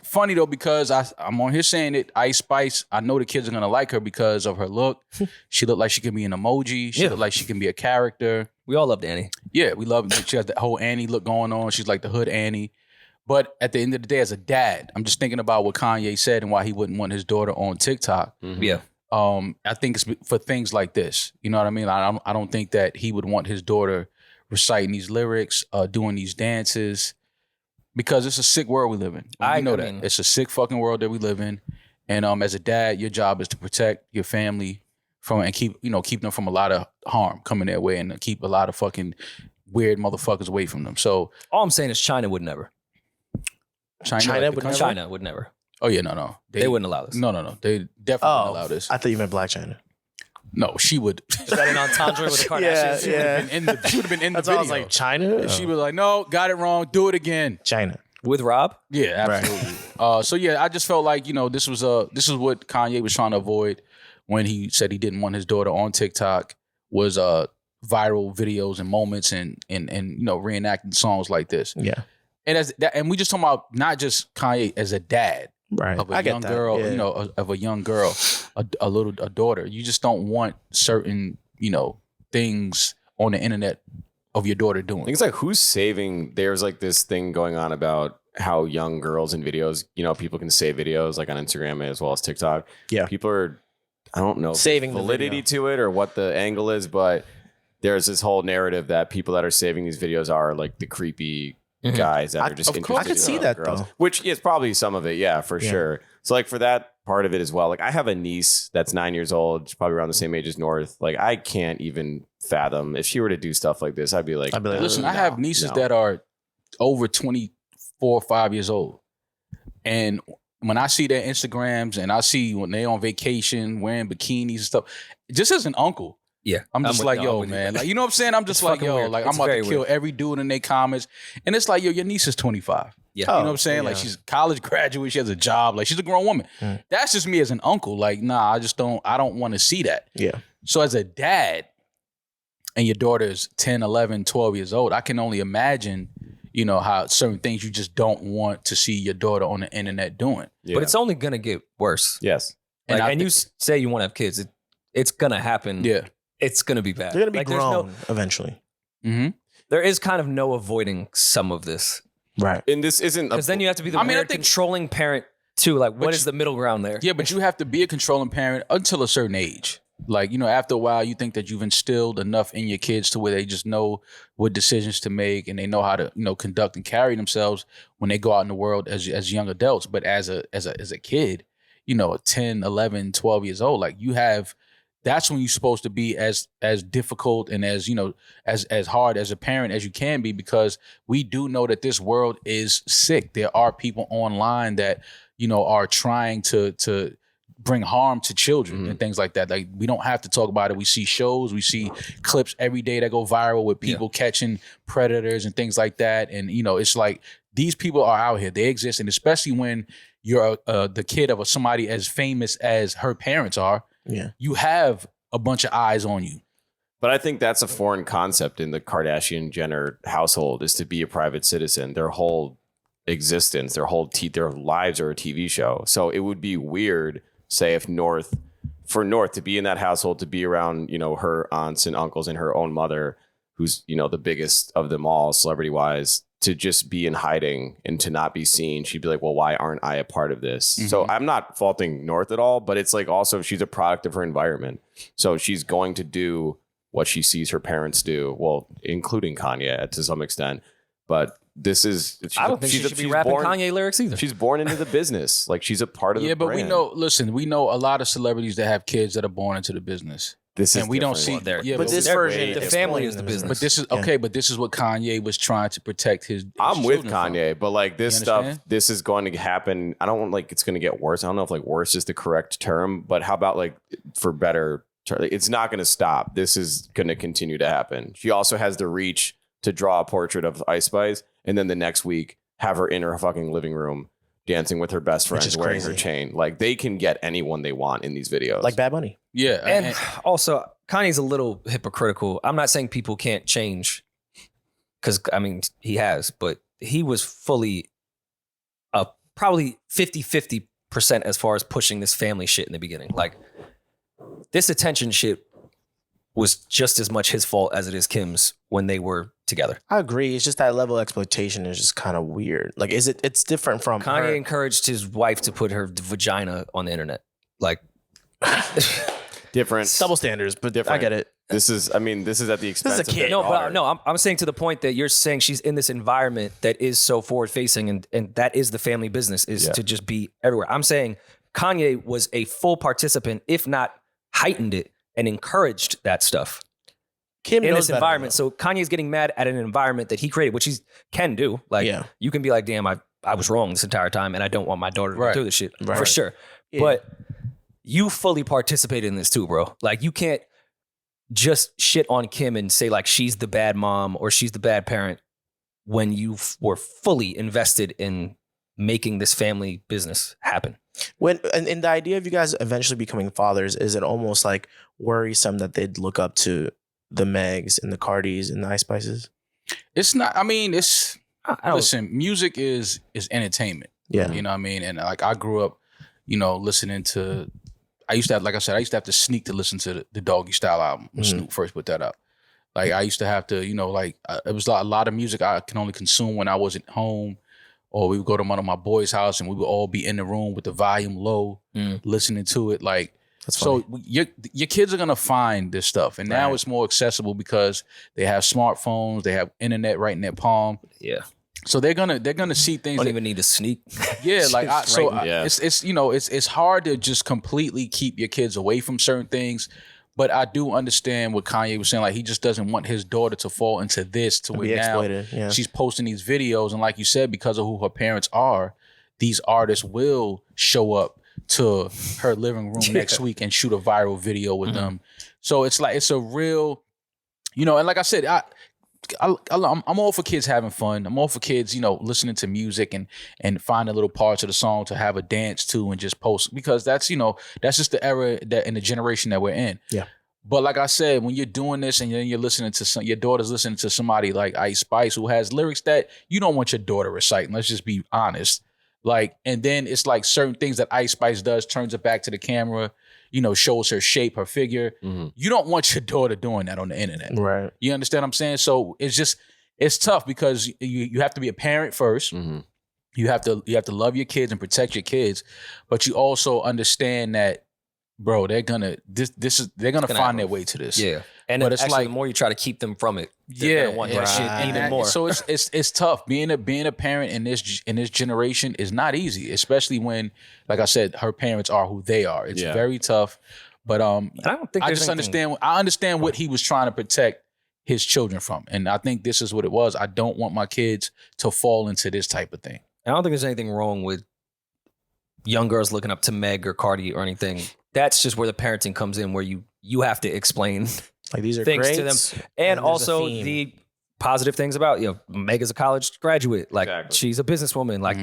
funny though because I'm on here saying it. Ice Spice. I know the kids are gonna like her because of her look. She looked like she can be an emoji. She Yeah. looked like she can be a character. We all loved Annie. Yeah, we love it. She has that whole Annie look going on. She's like the hood Annie. But at the end of the day, as a dad, I'm just thinking about what Kanye said and why he wouldn't want his daughter on TikTok. Yeah. I think it's for things like this. You know what I mean? I don't think that he would want his daughter reciting these lyrics, doing these dances, because it's a sick world we live in. I know mean- that. It's a sick fucking world that we live in. And as a dad, your job is to protect your family from and keep them from a lot of harm coming their way and keep a lot of fucking weird motherfuckers away from them. So All I'm saying is China would never. China would never? China would never. Oh yeah, no. They wouldn't allow this. No. They definitely wouldn't allow this. I thought you meant Black China. No, she would. Is that an entendre with the Kardashians? She would have been in the That's why I video. was like, China? She was like, no, got it wrong. Do it again. China. With Rob? Yeah, absolutely. So yeah, I just felt like, this is what Kanye was trying to avoid when he said he didn't want his daughter on TikTok, was viral videos and moments and reenacting songs like this. Yeah. And we just talking about not just Kanye as a dad. Right. Of a young girl, of a young girl, a daughter. You just don't want certain, things on the internet of your daughter doing. It's like, who's saving? There's like this thing going on about how young girls in videos, people can save videos like on Instagram as well as TikTok. Yeah. People are, I don't know, saving validity to it or what the angle is, but there's this whole narrative that people that are saving these videos are like the creepy guys that are just interested. I could see that girls, though. which is probably some of it. Yeah, for sure. So like for that part of it as well, like I have a niece that's 9 years old. She's probably around the same age as North. Like I can't even fathom if she were to do stuff like this. I'd be like, listen, I have nieces that are over 24 or 5 years old. And when I see their Instagrams and I see when they're on vacation wearing bikinis and stuff, just as an uncle, yeah, I'm just like, yo, man. Like, you know what I'm saying? I'm just like, yo, weird. like It's I'm about to very kill weird. every dude in their comments. And it's like, yo, your niece is 25. Yeah. You know what I'm saying? Like she's a college graduate. She has a job. Like she's a grown woman. That's just me as an uncle. Like, nah, I don't want to see that. Yeah. So as a dad and your daughter's 10, 11, 12 years old, I can only imagine, how certain things you just don't want to see your daughter on the internet doing. yeah. But it's only going to get worse. yes. And you say you want to have kids. It's going to happen. Yeah. It's going to be bad. They're going to be there's grown eventually. Mm-hmm. There is kind of no avoiding some of this. Right. And this isn't Because then you have to be the I mean, I weird think- controlling parent too. Like, what is the middle ground there? Yeah, but you have to be a controlling parent until a certain age. Like, after a while, you think that you've instilled enough in your kids to where they just know what decisions to make and they know how to, conduct and carry themselves when they go out in the world as young adults. But as a kid, 10, 11, 12 years old, like that's when you're supposed to be as difficult and as hard as a parent as you can be, because we do know that this world is sick. There are people online that, are trying to bring harm to children and things like that. Like, we don't have to talk about it. We see shows, we see clips every day that go viral with people catching predators and things like that. And, it's like these people are out here. They exist. And especially when you're the kid of somebody as famous as her parents are, you have a bunch of eyes on you. But I think that's a foreign concept in the Kardashian Jenner household, is to be a private citizen. Their whole existence, their lives are a TV show. So it would be weird, say, if North to be in that household, to be around, her aunts and uncles and her own mother, who's, the biggest of them all celebrity wise, to just be in hiding and to not be seen. She'd be like, well, why aren't I a part of this? So I'm not faulting North at all, but it's like also she's a product of her environment. So she's going to do what she sees her parents do, well, including Kanye to some extent. But this is, I don't think she should be rapping Kanye lyrics either. She's born into the business. Like, she's a part of the but brand. we know a lot of celebrities that have kids that are born into the business. This is and we don't different. see Well, But this version, the family is the business. But this is okay. But this is what Kanye was trying to protect his. I'm with children from. Kanye, but like this You stuff, understand? this is going to happen. I don't want like it's going to get worse. I don't know if like worse is the correct term, but how about like for better? It's not going to stop. This is going to continue to happen. She also has the reach to draw a portrait of Ice Spice, and then the next week have her in her fucking living room dancing with her best friends, wearing her chain. Like, they can get anyone they want in these videos. Like Bad Bunny. Yeah, And also, Kanye's a little hypocritical. I'm not saying people can't change, because, I mean, he has, but he was fully probably 50% as far as pushing this family shit in the beginning. Like, this attention shit was just as much his fault as it is Kim's when they were together. I agree. It's just that level of exploitation is just kind of weird. Like, it's different from Kanye her. encouraged his wife to put her vagina on the internet. Like, different. Double standards, but Different. I get it. This is at the expense a of kid. their no, daughter. but no, I'm saying to the point that you're saying she's in this environment that is so forward facing, and that is the family business, is to just be everywhere. I'm saying Kanye was a full participant, if not heightened it and encouraged that stuff Kim in knows this better, environment. though. So Kanye's getting mad at an environment that he created, which he can do. Like, you can be like, damn, I was wrong this entire time, and I don't want my daughter to go through this shit for sure. Yeah. But you fully participated in this too, bro. Like, you can't just shit on Kim and say like she's the bad mom or she's the bad parent when you were fully invested in making this family business happen. When and the idea of you guys eventually becoming fathers, is it almost like worrisome that they'd look up to the Megs and the Cardis and the Ice Spices? It's not. I mean, I don't- listen. Music is entertainment. Yeah. You know what I mean? And like I grew up, listening to. I used to have, like I said, I used to have to sneak to listen to the Doggy Style album when Snoop first put that out. Like I used to have to, it was a lot of music I can only consume when I wasn't home, or we would go to one of my boys' house and we would all be in the room with the volume low, listening to it. Like, That's so funny. your kids are gonna find this stuff, and now Right. it's more accessible because they have smartphones, they have internet right in their palm. Yeah. So they're gonna see things. Don't that- even need to sneak. yeah, like Yeah. it's hard to just completely keep your kids away from certain things. But I do understand what Kanye was saying. Like, he just doesn't want his daughter to fall into this, to where Be now exploited. Yeah. she's posting these videos, and like you said, because of who her parents are, these artists will show up to her living room next week and shoot a viral video with them. So it's like, it's a real, and like I said, I'm all for kids having fun. I'm all for kids, listening to music and finding little parts of the song to have a dance to and just post, because that's just the era that in the generation that we're in. Yeah. But like I said, when you're doing this and then you're listening to your daughter's listening to somebody like Ice Spice who has lyrics that you don't want your daughter reciting. Let's just be honest. Like, and then it's like certain things that Ice Spice does, turns it back to the camera, shows her shape, her figure. You don't want your daughter doing that on the internet. Right. You understand what I'm saying? So it's tough because you have to be a parent first. You have to love your kids and protect your kids, but you also understand that, bro, they're gonna find their way to this. Yeah. And But it's actually, like- the more you try to keep them from it, they're gonna want that shit and even more. So it's tough being a parent in this generation is not easy, especially when, like I said, her parents are who they are. It's very tough. But I don't think I there's just anything- understand what he was trying to protect his children from, and I think this is what it was. I don't want my kids to fall into this type of thing. I don't think there's anything wrong with young girls looking up to Meg or Cardi or anything. That's just where the parenting comes in, where you have to explain Like, these are things great to them, and there's a also theme. the positive things about Meg is a college graduate, like Exactly. she's a businesswoman, like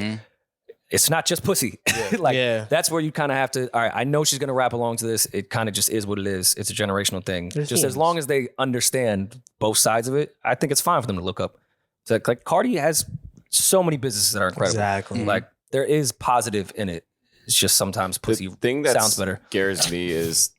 it's not just pussy. like Yeah. that's where you kind of have to. All right, I know she's gonna rap along to this. It kind of just is what it is. It's a generational thing. There's just as themes. long as they understand both sides of it, I think it's fine for them to look up. So like Cardi has so many businesses that are incredible. Exactly. Like there is positive in it. It's just sometimes pussy The thing that sounds better. scares me is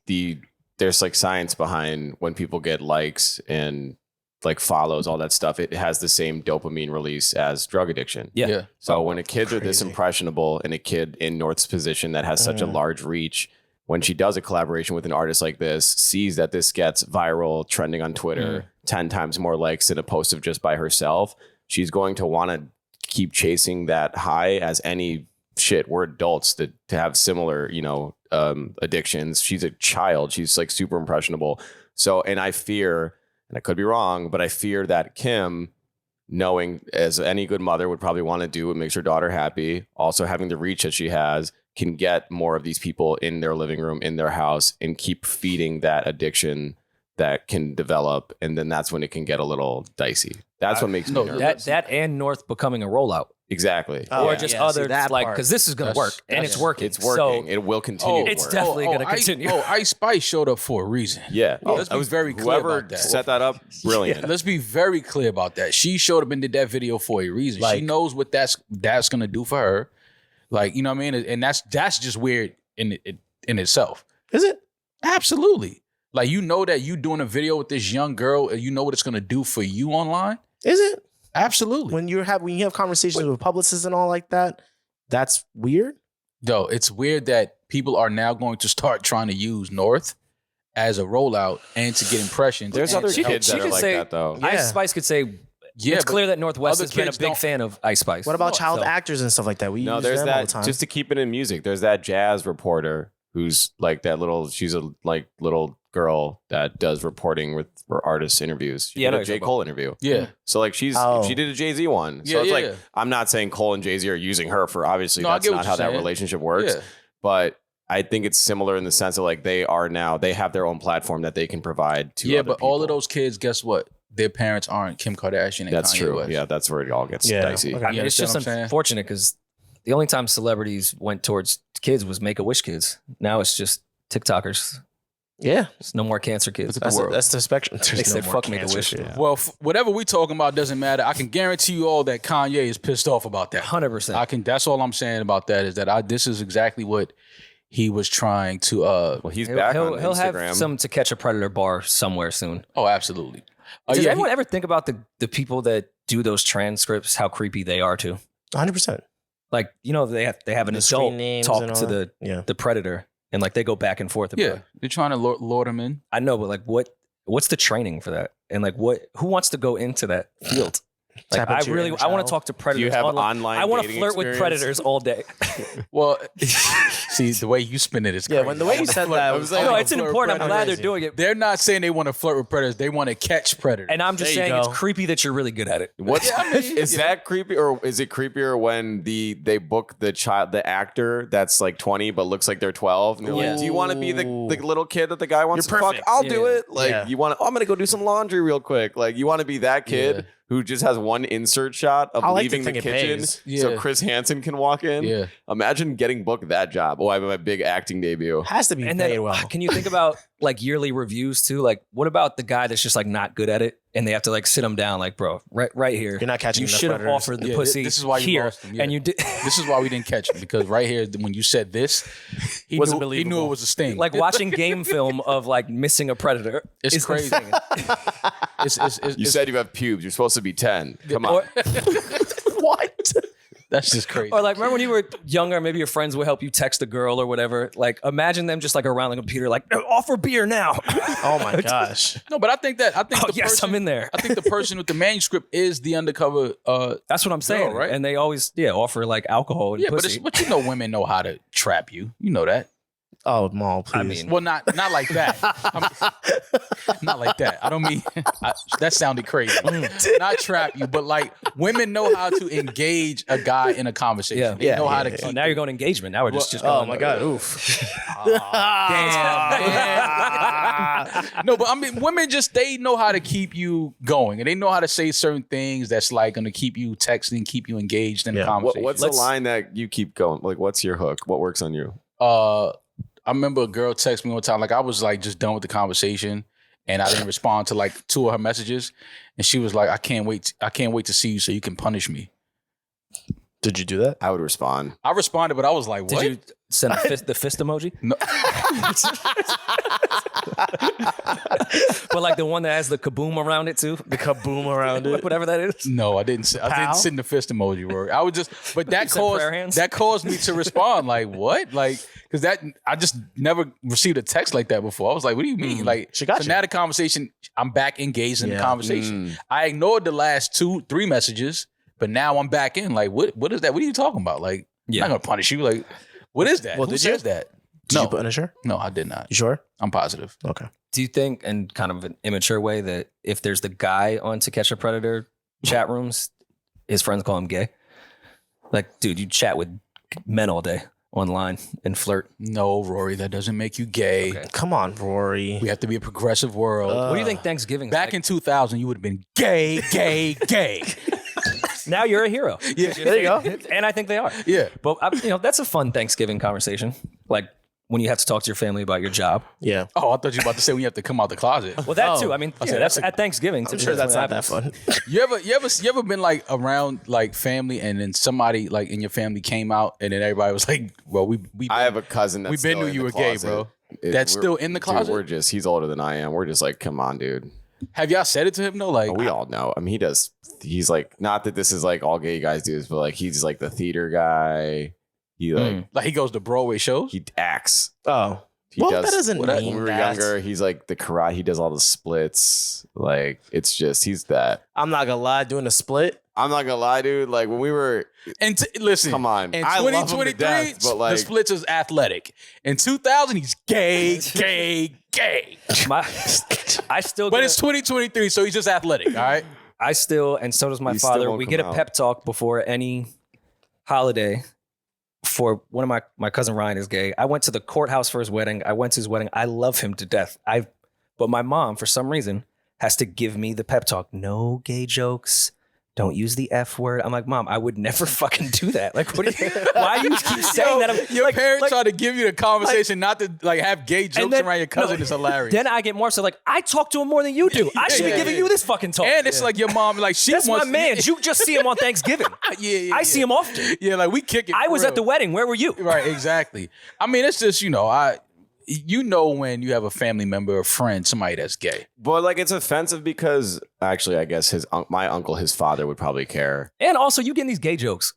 there's like science behind when people get likes and like follows, all that stuff. It has the same dopamine release as drug addiction. Yeah. So when a kids are this crazy. impressionable, and a kid in North's position that has such a large reach, when she does a collaboration with an artist like this, sees that this gets viral, trending on Twitter, 10 times more likes than a post of just by herself, she's going to want to keep chasing that high as any shit. We're adults to have similar, addictions. She's a child. She's like super impressionable. So, and I fear, and I could be wrong, but I fear that Kim, knowing as any good mother would probably want to do what makes her daughter happy, also having the reach that she has, can get more of these people in their living room, in their house, and keep feeding that addiction that can develop. And then that's when it can get a little dicey. That's what makes me nervous. That and North becoming a rollout. Exactly. Oh, or yeah. just Yeah, see, other that like part. because this is gonna That's- work and that's- it's working. It's working. So It will continue to it's work. definitely gonna continue. Ice Spice showed up for a reason. Yeah. Let's be very clear Whoever about that. set that up, brilliant. Let's be very clear about that. She showed up and did that video for a reason. Like- she knows what that's gonna do for her. Like, you know what I mean? And that's just weird in itself. Is it? Absolutely. Like, that you doing a video with this young girl and you know what it's gonna do for you online? Is it? Absolutely. When you have conversations with publicists and all like that, that's weird. No, it's weird that people are now going to start trying to use North as a rollout and to get impressions. There's and other to help- kids that she are could like say- that, though. Yeah. Ice Spice could say Yeah, it's but clear that Northwest other has been a kids big don't- fan of Ice Spice. What about child So- actors and stuff like that? We No, use there's them all the that. time. Just to keep it in music, there's that jazz reporter who's like that little. She's a like little girl that does reporting for artist interviews. She Yeah, I know did a what J. you're Cole interview. Yeah. So like she Oh. did a Jay-Z one. So Yeah, it's yeah, like yeah. I'm not saying Cole and Jay-Z are using her for obviously No, I that's get what not how you're that saying. relationship works. Yeah. But I think it's similar in the sense of like they have their own platform that they can provide to. Yeah, other but all of people. those kids, guess what? Their parents aren't Kim Kardashian and That's Kanye true. West. Yeah, that's where it all gets dicey. Okay. I mean, You it's understand just what I'm saying? unfortunate because the only time celebrities went towards kids was Make-A-Wish kids. Now it's just TikTokers. Yeah, It's no more cancer kids. that's the spectrum. There's Except no more fuck Make-A-Wish. cancer. Yeah. Well, whatever we talking about doesn't matter. I can guarantee you all that Kanye is pissed off about that. 100%. That's all I'm saying about that is that this is exactly what he was trying to. Well, he's back on He'll Instagram. have some To Catch a Predator bar somewhere soon. Oh, absolutely. Does Yeah, anyone ever think about the people that do those transcripts, how creepy they are too? 100%. Like, you know, they have an The adult screen names talk and to all that. the predator and like they go back and forth about Yeah, it. they're trying to lord him in. I know, but like what's the training for that? And like who wants to go into that field? Like Tap I into your really inner I want child. to talk to Do predators. you have online. online? I want to dating flirt with experience? predators all day. Well, see the way you spin it is Yeah, crazy. when the way you said that, I was like, No, I it's flirt with important. I'm glad predators. they're doing it. They're not saying they want to flirt with predators. They want to catch predators. And I'm just There you saying it's go. creepy that you're really good at it. What's Yeah, I mean, is that creepy, or is it creepier when they book the actor that's like 20 but looks like they're 12? And they're like, do you want to be the little kid that the guy wants You're to fuck? perfect. I'll do Yeah. it. Like Yeah. you want to? I'm gonna go do some laundry real quick. Like you want to be that kid Yeah. who just has one insert shot of I like to leaving the think it kitchen pays. so Yeah. Chris Hansen can walk in. Yeah. Imagine getting booked that job. Oh, I have my big acting debut. Has to be And paid then well. can you think about like yearly reviews too? Like what about the guy that's just like not good at it and they have to like sit him down like, bro, right here. You're not catching You enough should have predators. offered the Yeah, pussy this is why you here lost him, yeah. and you did This is why we didn't catch him because right here when you said this, he Wasn't knew believable. it was a sting. like watching game film of like missing a predator. It's is crazy. insane. It's You said you have pubes. You're supposed to be 10. Come on. Or, What? that's just crazy. or like remember when you were younger, maybe your friends would help you text a girl or whatever. Like imagine them just like around the computer, like offer beer now. Oh my gosh. No, but I think Oh, the yes, person, I'm in there. I think the person with the manuscript is the undercover. That's what I'm saying, right? And they always offer like alcohol and Yeah, pussy. but you know women know how to trap you. You know that. Oh, Mal, please. I mean, Well, not like that. Not like that. I don't mean that sounded crazy. Not trap you, but like women know how to engage a guy in a conversation. Yeah. They know how to yeah. keep. oh, now you're going to engagement. Now we're just oh going, my God. Oof. No, but I mean, women they know how to keep you going, and they know how to say certain things that's like going to keep you texting, keep you engaged in the Yeah. conversation. What's the line that you keep going? Like, what's your hook? What works on you? I remember a girl texted me one time, like I was like just done with the conversation, and I didn't respond to like 2 of her messages, and she was like, I can't wait to see you so you can punish me. Did you do that? I would respond. I responded, but I was like, what? Did you send the fist emoji? No. But like the one that has the kaboom around it too? The kaboom around it. Whatever that is. No, I didn't. I Pal? didn't send the fist emoji, Rory. I was just, but that You sent prayer hands? caused me to respond. Like what? Like because I just never received a text like that before. I was like, what do you mean? Like She got so you. now the conversation, I'm back engaged in the Yeah. conversation. I ignored the last 2-3 messages, but now I'm back in. Like what is that? What are you talking about? Like I'm not gonna punish you. Like what is that? Well, Who did you? says that? Did No, you punish her? no, I did not. You sure? I'm positive. Okay. Do you think, in kind of an immature way, that if there's the guy on To Catch a Predator chat rooms, his friends call him gay? Like, dude, you chat with men all day online and flirt. No, Rory, that doesn't make you gay. Okay. Come on, Rory. We have to be a progressive world. What do you think Thanksgiving? Back in 2000, you would have been gay. now you're a hero. Yeah. There you go. And I think they are. Yeah. But that's a fun Thanksgiving conversation. Like when you have to talk to your family about your job. Yeah. Oh, I thought you were about to say when you have to come out the closet. Well, that Oh. too. I mean, said that's that's at Thanksgiving. I'm sure that's not that fun. You ever been like around like family and then somebody like in your family came out and then everybody was like, well, we I have a cousin that's we been still knew in you the were gay, closet. bro. It- That's we're- still in the closet? Dude, he's older than I am. We're just like, come on, dude. Have y'all said it to him though? Like We all know. I mean, he does. He's like, not that this is like all gay guys do this, but like he's like the theater guy. He like he goes to Broadway shows. he acts. Oh. He Well, does. that doesn't when mean we were that. younger, he's like the karate. He does all the splits. Like it's just he's that. I'm not gonna lie, doing a split. I'm not gonna lie, dude. Like when we were, And listen, come on, in I love him to 2023, death, but like the splits is athletic. In 2000, he's gay. I still. But get it's 2023, so he's just athletic. All right. I still, and so does my He still father. won't We come get a out. pep talk before any holiday, for one of my cousin Ryan is gay. I went to the courthouse for his wedding. I went to his wedding. I love him to death. But my mom, for some reason, has to give me the pep talk. No gay jokes. Don't use the F word. I'm like, Mom, I would never fucking do that. Like, why do you keep saying that? Your parents try to give you the conversation not to like have gay jokes around your cousin is hilarious. Then I get more so like, I talk to him more than you do. I should be giving you this fucking talk. And it's like your mom, like she That's wants my man. You just see him on Thanksgiving. I see him often. Yeah, like we kick it. I was at the wedding. Where were you? Right, exactly. I mean, it's just, when you have a family member or friend, somebody that's gay. But like it's offensive because actually I guess my uncle, his father would probably care. And also you getting these gay jokes.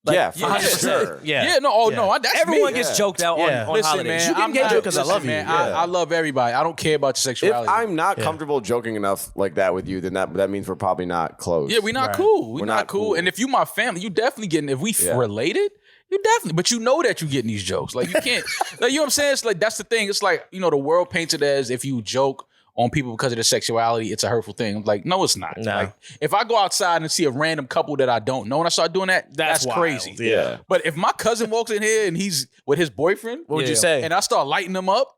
Like, for sure. Everyone gets joked out on Listen, holidays. man, You getting gay jokes because I love you. Man, I love everybody. I don't care about your sexuality. If I'm not comfortable joking enough like that with you, then that means we're probably not close. Yeah, we're not cool. We're not cool. And if you my family, you definitely getting, if we related, you definitely, but you know that you're getting these jokes. Like you can't, like, you know what I'm saying? It's like, that's the thing. It's like, the world paints it as if you joke on people because of their sexuality, it's a hurtful thing. I'm like, no, it's not. No. Like, if I go outside and see a random couple that I don't know and I start doing that, that's crazy. Yeah. But if my cousin walks in here and he's with his boyfriend, What would you say? and I start lighting them up,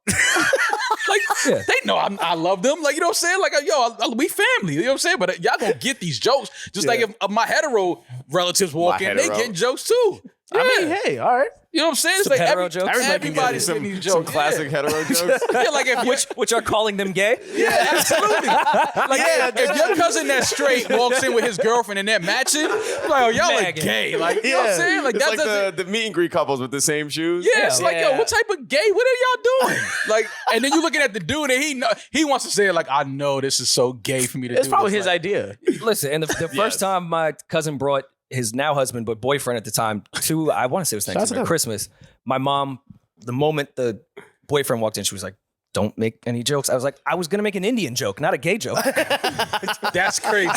like, they know I love them. Like, you know what I'm saying? Like, we family. You know what I'm saying? But y'all gonna get these jokes. Just like if my hetero relatives walk in, they getting jokes too. Yeah. I mean, hey, all right. You know what I'm saying? It's Some like hetero jokes? everybody's getting these jokes. Some classic hetero jokes. Yeah, like if which are calling them gay? yeah, absolutely. Like if your cousin that's straight walks in with his girlfriend and they're matching, like, oh, y'all like gay. Like, you know what I'm saying? Like It's that doesn't. like the meet and greet couples with the same shoes. Yeah, it's like, yo, what type of gay? What are y'all doing? Like, and then you looking at the dude and he wants to say, like, I know this is so gay for me to do. It's probably this. his Like, idea. Listen, and the first time my cousin brought his now husband, but boyfriend at the time, to, I want to say it was Thanksgiving or Christmas, my mom, the moment the boyfriend walked in, she was like, don't make any jokes. I was like, I was going to make an Indian joke, not a gay joke. That's crazy.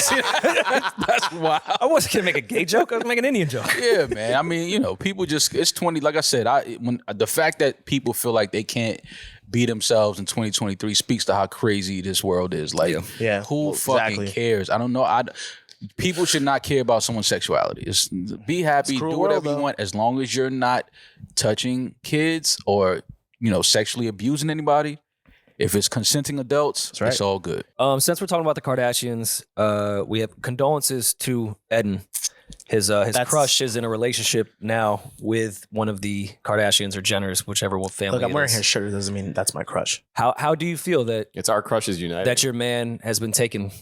That's wild. I wasn't going to make a gay joke. I was making an Indian joke. Yeah, man. I mean, people just, it's 20, like I said, when the fact that people feel like they can't be themselves in 2023 speaks to how crazy this world is. Like, who fucking cares? I don't know. People should not care about someone's sexuality. Be happy, do whatever you want, as long as you're not touching kids or, sexually abusing anybody. If it's consenting adults, it's all good. Since we're talking about the Kardashians, we have condolences to Eddin. His crush is in a relationship now with one of the Kardashians or Jenners, whichever family. Look, I'm wearing his shirt. Doesn't mean that's my crush. How do you feel that It's our crushes united. that your man has been taken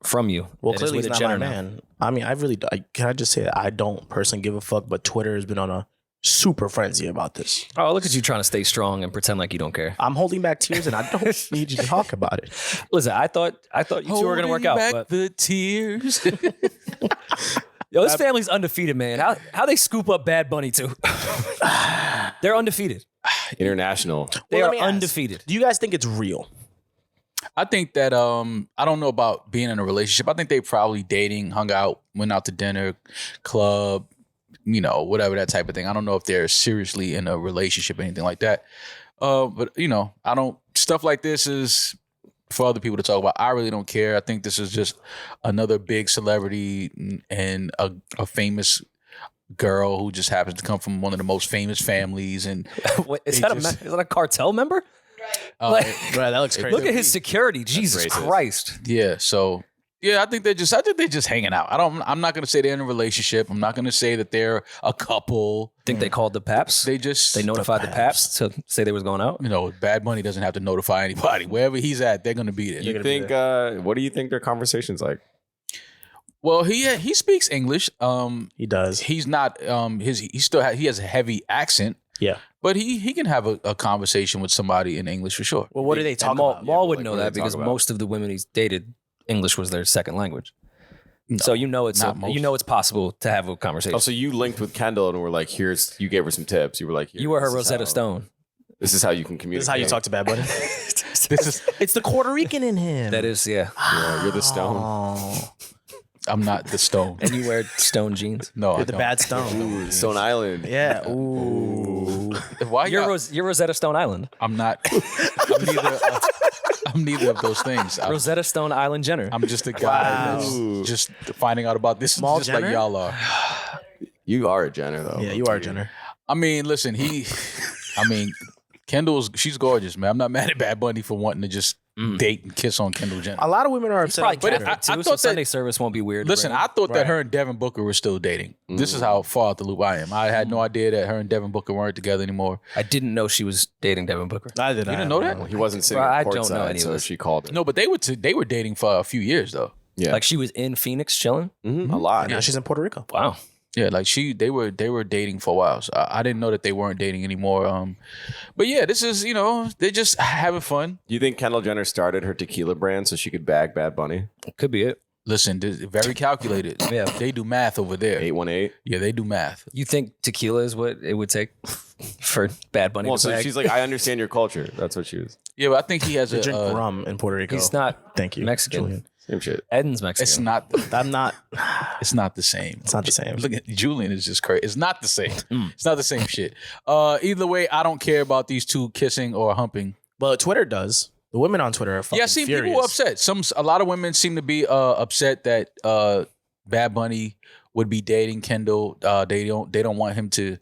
from you? Well, and clearly is he's with not a my Jenner now? man. I mean, can I just say that I don't personally give a fuck, but Twitter has been on a super frenzy about this. Oh, look at you trying to stay strong and pretend like you don't care. I'm holding back tears and I don't need you to talk about it. Listen, I thought you two were going to work out. Back But the tears. yo, this family's undefeated, man. How they scoop up Bad Bunny too? They're undefeated. International. They Well, are let me ask, undefeated. do you guys think it's real? I think that I don't know about being in a relationship. I think they probably dating, hung out, went out to dinner, club, whatever, that type of thing. I don't know if they're seriously in a relationship or anything like that. But I don't, stuff like this is for other people to talk about. I really don't care. I think this is just another big celebrity and a famous girl who just happens to come from one of the most famous families. And What, is that a cartel member? Right, that looks crazy. Look at his security. Jesus racist. Christ. yeah, so yeah, I think they're just hanging out. I'm not gonna say they're in a relationship. I'm not gonna say that they're a couple. Think they called the Paps? They notified the Paps to say they was going out? Bad Bunny doesn't have to notify anybody. Wherever he's at, they're gonna be there. You think? What do you think their conversations like? Well, he speaks English. He does. He's not he has a heavy accent. Yeah. But he can have a conversation with somebody in English for sure. Well, what do they talk Maul, about? Maul would like, know what do that they talk because about? most of the women he's dated, English was their second language. No, So it's not most. it's possible to have a conversation. Oh, so you linked with Kendall and were like, you gave her some tips. You were like, You were her this is Rosetta how- Stone. This is how you can communicate. This is how you talk to Bad Bunny. It's the Puerto Rican in him. That is, yeah. Yeah, you're the stone. Oh, I'm not the stone. And you wear stone jeans. No, you're I the don't. bad stone. Ooh, Stone Island. Yeah. Ooh. Why You're, y'all- you're Rosetta Stone Island. I'm not. I'm neither of those things. Rosetta Stone Island Jenner. I'm just a guy Wow. that's just finding out about this Small just like Jenner? y'all are. You are a Jenner, though. Yeah, you are Jenner. I mean, listen, she's gorgeous, man. I'm not mad at Bad Bunny for wanting to just date and kiss on Kendall Jenner. A lot of women are upset. Probably on Twitter. Catholic, too, I so thought that- Sunday service won't be weird. Listen, right? I thought that Right. her and Devin Booker were still dating. This is how far out the loop I am. I had no idea that her and Devin Booker weren't together anymore. I didn't know she was dating Devin Booker. I did not. You didn't know that? Well, he wasn't sitting Well, I at don't know courtside, any of so this. she called him. No, but they were dating for a few years though. Yeah, Like she was in Phoenix chilling. a lot. Now she's in Puerto Rico. Wow. Yeah, like they were dating for a while. So I didn't know that they weren't dating anymore. But yeah, this is they're just having fun. Do you think Kendall Jenner started her tequila brand so she could bag Bad Bunny? Could be it. Listen, this is very calculated. Yeah. They do math over there. 818. Yeah, they do math. You think tequila is what it would take for Bad Bunny Well, to so bag? she's like, I understand your culture. That's what she was. Yeah, but I think he has They a. drink rum in Puerto Rico. He's not Thank you, Mexican. Julian. Same shit. Eddin's Mexican. It's not. I'm not. It's not the same. It's not the same. Look at Julian is just crazy. It's not the same. It's not the same shit. Either way, I don't care about these two kissing or humping. Well, Twitter does. The women on Twitter are fucking Yeah, I see furious. people upset. A lot of women seem to be upset that Bad Bunny would be dating Kendall. They don't want him to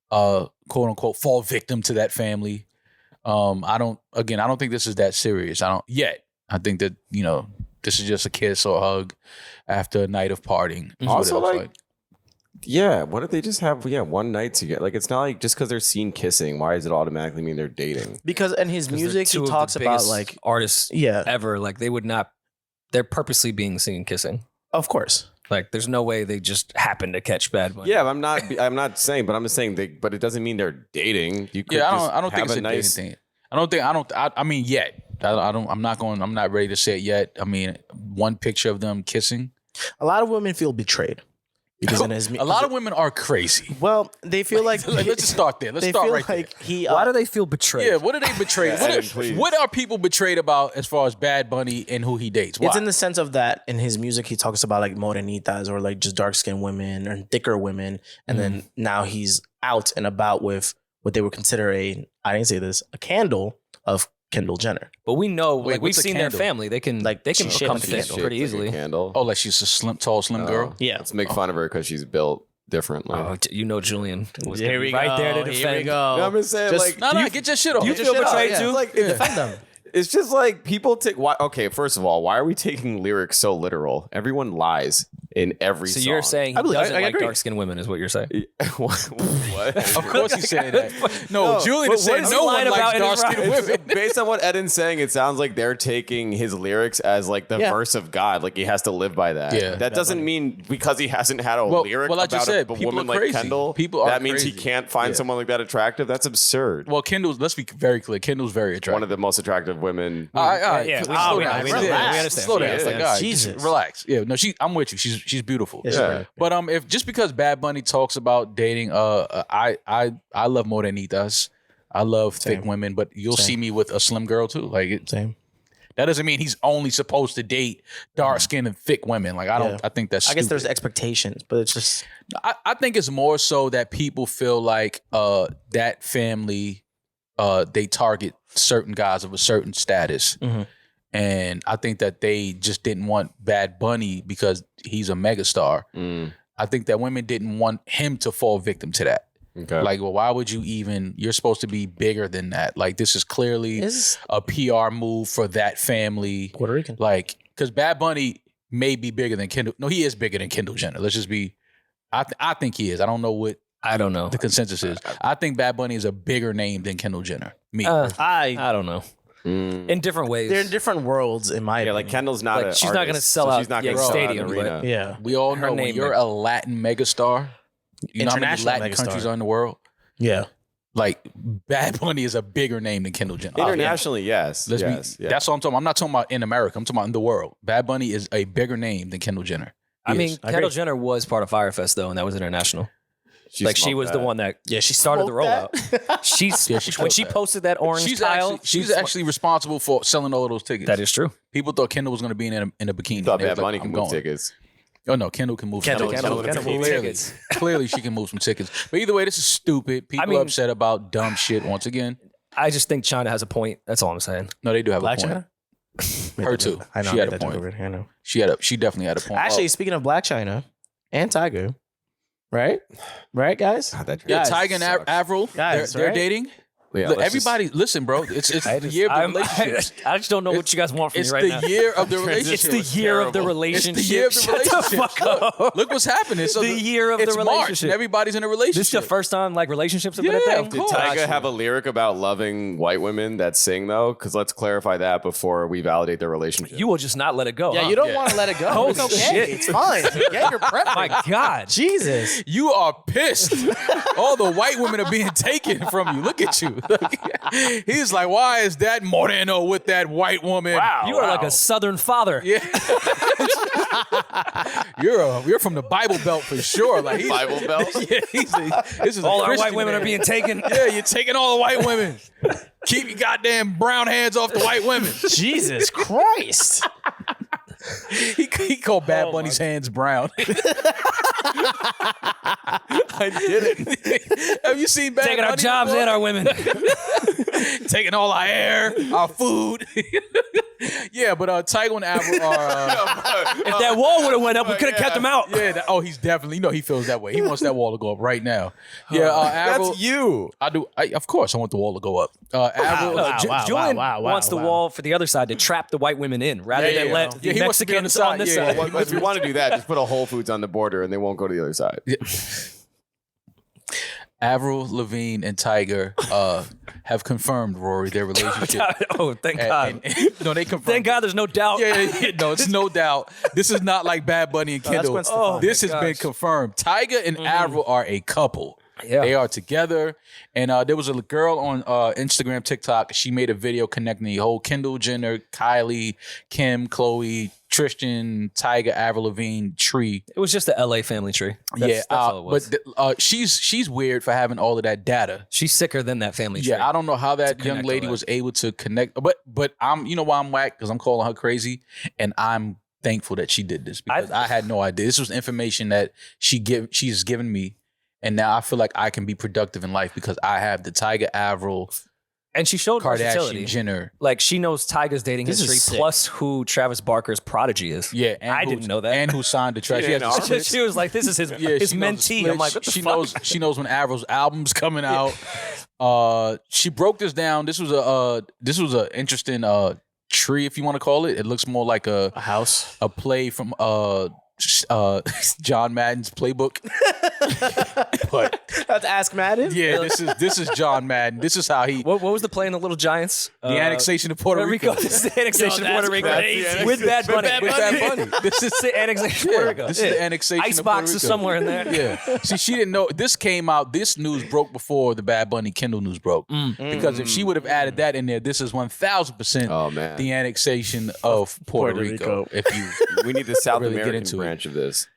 quote unquote fall victim to that family. I don't think this is that serious. I don't yet. I think that this is just a kiss or a hug after a night of partying. is what it Also, looks like, yeah, what if they just have one night together? Like, it's not like just because they're seen kissing, why does it automatically mean they're dating? Because in his music, two he of the talks about biggest like, artists yeah, ever. Like they would not. They're purposely being seen kissing. of course. Like there's no way they just happen to catch Bad Bunny. Yeah, I'm not saying, but I'm just saying but it doesn't mean they're dating. You could I don't think have it's a dating thing. I mean yet. I'm not ready to say it yet. I mean, one picture of them kissing. A lot of women feel betrayed because in his A lot of women are crazy. well, they feel like Let's just start there. Let's they start feel right like there. he. Why do they feel betrayed? Yeah, what are they betrayed? Yeah, Eddin, please. What are people betrayed about as far as Bad Bunny and who he dates? Why? It's in the sense of that in his music he talks about like morenitas or like just dark skinned women or thicker women, and then now he's out and about with what they would consider I didn't say this, a candle of Kendall Jenner. But we know, Wait, like we've what's a seen their candle? family. They can she shaped become like a fit candle. pretty Shaped like a easily. candle. oh, like she's a tall, slim girl. Yeah. Let's make fun of her because she's built differently. Oh, Julian was Here we right go. there to defend. Here we go. No, I'm just saying, Just- like, No, get your shit off. you Get feel your shit off. betrayed yeah. too? Like, Defend them. it's just like people take. Why? Okay, first of all, why are we taking lyrics so literal? Everyone lies in every So song. you're saying I he believe- doesn't I like agree. dark skinned women, is what you're saying? what? Of course he's saying that. No, Julian is what saying is no he one lying likes about in dark his skinned rap? women. Based on what Eddin's saying, it sounds like they're taking his lyrics as like the Yeah. verse of God. Like he has to live by that. Yeah. That doesn't mean because he hasn't had a Well, lyric well, I about just said, a people woman are like crazy. Kendall. People are that means he crazy. can't find Yeah. someone like that attractive. That's absurd. Well, Kendall's. Let's be very clear. Kendall's very attractive. One of the most attractive women. All right. Yeah, Slow we down. know, we Relax. understand. Slow down. Yeah, It's like, yeah. all right, Jesus. just relax. Yeah, no, I'm with you. She's beautiful. Yes, Yeah. right. But if just because Bad Bunny talks about dating, I love morenitas. I love thick Same. women, but you'll Same. see me with a slim girl too. Like Same. that doesn't mean he's only supposed to date dark skinned and thick women. Like I don't. Yeah. I think that's. I guess there's stupid. expectations, but it's just I think it's more so that people feel like that family they target certain guys of a certain status. Mhm. And I think that they just didn't want Bad Bunny because he's a megastar. Mm, I think that women didn't want him to fall victim to that. okay. Like, well, why would you even? You're supposed to be bigger than that. Like, this is clearly is a PR move for that family. Puerto Rican. Like, because Bad Bunny may be bigger than Kendall. No, he is bigger than Kendall Jenner. Let's just be. I think he is. I don't know what I don't know. the consensus is. I think Bad Bunny is a bigger name than Kendall Jenner. Me. I don't know. Mm. In different ways. they're in different worlds in my Yeah, like opinion. Kendall's not. Like, a she's not gonna artist, sell so out she's not Yankee gonna sell out an Stadium, arena. Yeah. We all Her know when name you're a Latin megastar. You know how many International Latin megastar. countries are in the world? Yeah. Like Bad Bunny is a bigger name than Kendall Jenner. Internationally, yes. Let's yes, be, yeah. That's what I'm talking about. I'm not talking about in America. I'm talking about in the world. Bad Bunny is a bigger name than Kendall Jenner. I He mean, is. Kendall Jenner was part of Firefest though, and that was international. She Like she smoked was the that. one that Yeah, she started the smoked rollout. She's Yeah, she when smoked she that. posted that orange she's tile. actually, she's actually responsible for selling all of those tickets. that is true. People thought Kendall was going to be in a bikini. You thought They was Bad like, Bunny I'm can going. move tickets. Oh no, Kendall can move. Kendall some can tickets. move Clearly, tickets. clearly she can move some tickets. But either way, this is stupid. People are upset about dumb shit once again. I just think China has a point. That's all I'm saying. No, they do have Black a point. China? Her too. I know. She I had made a that joke point. over here, I know. She definitely had a point. Actually, speaking of Black China and Tiger, Right, guys. God, that Yeah, Guys, Tyga and Avril, Guys, they're right? dating. Yeah, Look, let's just- everybody, listen, bro. It's the year of the relationship. I just don't know what you guys want from It's me right now. the year of the relationship. It's the year of the It's relationship. the year of the Shut relationship. the fuck up. Look what's happening. So The year of the it's March relationship. and everybody's in a relationship. This is the first time like relationships have been Yeah, a of thing. Did course. Tyga have a lyric about loving white women that sing though? Because let's clarify that before we validate their relationship. You will just not let it go. Yeah, huh? you don't want to let it go. Holy It's okay. shit. It's fine. Get your preference. My God. Jesus. You are pissed. All the white women are being taken from you. Look at you. He's like, why is that Moreno with that white woman? Wow. You are like a Southern father. Yeah. You're from the Bible Belt for sure. Like he's, Bible Belt? Yeah, this is All a our white Christian women man. are being taken. Yeah, you're taking all the white women. Keep your goddamn brown hands off the white women. Jesus Christ. He called Bad Bunny's hands brown. I didn't. Have you seen Bad Taking our Bunny jobs before? and our women. Taking all our air, our food. Yeah, but Tyga and Avril are. If that wall would have went up, we could have kept him out. Yeah, he's definitely. You know, he feels that way. He wants that wall to go up right now. Yeah, Avril. That's you. I do. Of course, I want the wall to go up. Avril. Julian wants the wall for the other side to trap the white women in rather than let the he wants to be on the Mexicans side. on this Yeah, side. Well, if you want to do that, just put a Whole Foods on the border and they won't go to the other side. Avril Lavigne and Tiger have confirmed, Rory, their relationship. Oh, thank God. No, they confirmed. Thank God there's no doubt. Yeah, no, it's no doubt. This is not like Bad Bunny and Kendall. Gwen Stefani. This has been confirmed. Tyga and Avril are a couple. Yeah. They are together. And there was a girl on Instagram, TikTok. She made a video connecting the whole Kendall Jenner, Kylie, Kim, Chloe, Tristan, Tyga, Avril Lavigne tree. It was just the LA family tree. That's all it was. But she's weird for having all of that data. She's sicker than that family tree. Yeah, I don't know how that young connect lady all that. was able to connect. But I'm, you know why I'm whack? Because I'm calling her crazy, and I'm thankful that she did this because I had no idea. This was information that she's given me, and now I feel like I can be productive in life because I have the Tyga, Avril, And she showed Kardashian, versatility. Jenner. Like she knows Tyga's dating This is history sick. plus who Travis Barker's prodigy is. Yeah, and I didn't know that. And who signed the track? She didn't know. She was like, "This is his Yeah, she knows the mentee." I'm like, "What the she fuck?" She knows when Avril's album's coming out. She broke this down. This was a interesting tree, if you want to call it. It looks more like a house. a play from John Madden's playbook. But Let's ask Madden. yeah, this is John Madden. This is how he What was the play in the Little Giants? the annexation of Puerto Rico. This is the annexation of Puerto Rico crazy. with Bad Bunny. With Bad Bunny. This is the annexation of Puerto Rico. This is the annexation of Puerto Icebox Rico. is somewhere in there. Yeah. See, she didn't know. This came out. This news broke before the Bad Bunny Kendall news broke. Because if she would have added that in there, this is 1,000% Oh, man. the annexation of Puerto Rico. If you We need the South Really get American into it. branch of this.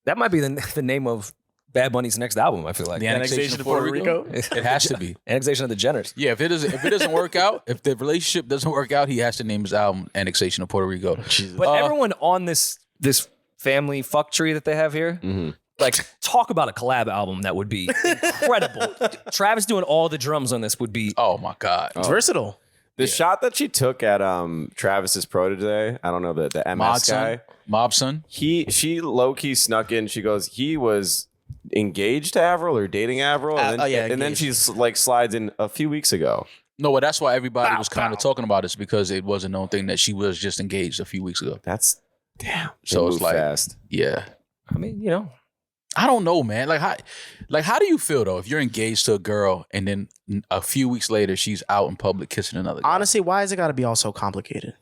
That might be the name of Bad Bunny's next album. I feel like the annexation of Puerto Rico, it has to be. Annexation of the Jenners. Yeah, if it doesn't work out, if the relationship doesn't work out, he has to name his album Annexation of Puerto Rico. But everyone on this family fuck tree that they have here, like talk about a collab album that would be incredible. Travis doing all the drums on this would be Oh my God. It's versatile. The shot that she took at Travis's protege, I don't know, the MS guy. Mobson. She low key snuck in. She goes, he was engaged to Avril or dating Avril, and then, and then she's like slides in a few weeks ago. No, well, that's why everybody was kind of talking about this because it was a known thing that she was just engaged a few weeks ago. That's damn. So They it's move like, fast. yeah. I mean, you know, I don't know, man. How do you feel though if you're engaged to a girl and then a few weeks later she's out in public kissing another guy? Honestly, why is it got to be all so complicated?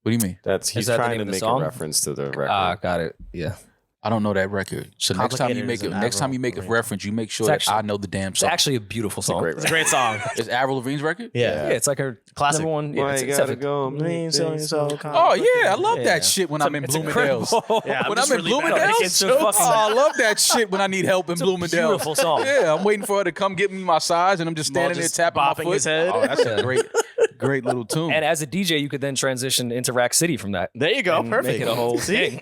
What do you mean? He's that the trying name to of the make song? a reference to the record. got it. Yeah. I don't know that record. So next time you make a reference, you make sure that I know the damn It's song. actually a beautiful song. Great It's a great song. Is Avril Lavigne's record? Yeah. Yeah, it's like her Classic. number one. Yeah, Why it's you it's gotta seven. go? Oh yeah, I love Yeah. that shit when I'm in It's Bloomingdale's. incredible. Yeah, When just I'm in really bad. Bloomingdale's, It's a fucking- I love that shit when I need help in Bloomingdale's. beautiful song. Yeah, I'm waiting for her to come get me my size, and I'm just standing there just tapping my bopping foot. his head. Oh, that's a great little tune. And as a DJ, you could then transition into Rack City from that. There you go. And Perfect. Make it a whole See? thing.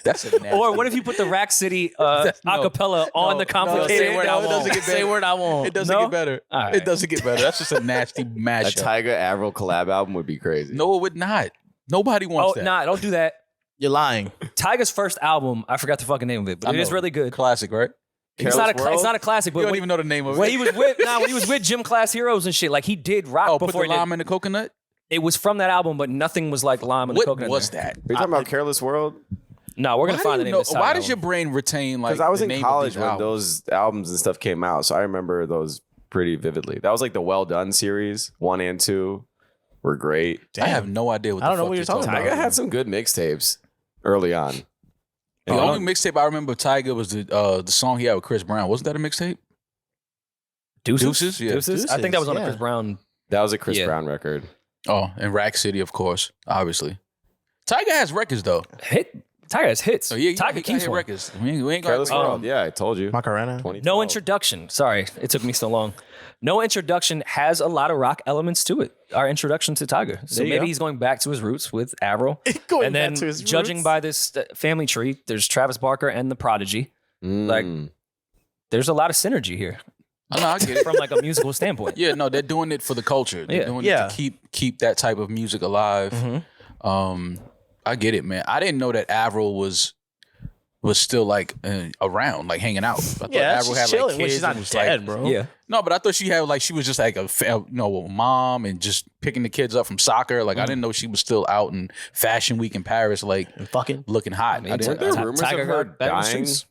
That's a nasty. Or what if you put the Rack City acapella on the complicated Say word I it doesn't won't. get better. Say word I won't. It doesn't No? get better. All right. It doesn't get better. That's just a nasty A mashup. Tyga Avril collab album would be crazy. No, it would not. Nobody wants Oh, that. nah, don't do that. You're lying. Tyga's first album, I forgot the fucking name of it, but it is really good. Classic, right? It's not a classic, but You don't even know the name of when it. he was with Gym Class Heroes and shit, like he did rock Put before the he did. lime in the coconut? It was from that album, but nothing was like lime and the What coconut. was there. that? Are you talking about Careless World? No, we're gonna Why find do the you name of this Why album. does your brain retain like Because I was the in name college of these when albums? those albums and stuff came out, so I remember those pretty vividly. That was like the Well Done series. 1 and 2 were great. I have no idea what I don't know fuck what you're talking about. Tyga had some good mixtapes early on. The only mixtape I remember Tyga was the song he had with Chris Brown. Wasn't that a mixtape? Deuces? Yeah. Deuces? I think that was on a Yeah. Chris Brown. That was a Chris Yeah. Brown record. Oh, and Rack City, of course, obviously. Tyga has records though. Tyga has hits. So yeah, Tyga he keeps had one. records. We ain't Careless got World. Yeah, I told you. Macarena. 2012. No introduction. Sorry, it took me so long. No introduction has a lot of rock elements to it. Our introduction to Tyga. So There you maybe go. he's going back to his roots with Avril. Going And then back to his judging roots. by this family tree, there's Travis Barker and the Prodigy. Like, there's a lot of synergy here I know, I get it. from like a musical standpoint. Yeah, no, they're doing it for the culture. They're Yeah. doing Yeah. it to keep that type of music alive. I get it, man. I didn't know that Avril was still like around, like hanging out. I thought Yeah, Avril she's had chilling like when kids she's not and was dead, like, bro. Yeah. No, but I thought she was just like a mom and just picking the kids up from soccer. Like I didn't know she was still out in Fashion Week in Paris, like And fucking. looking hot. I Weren't didn't, there Ty- rumors Tyga of her got back in the dying? streets.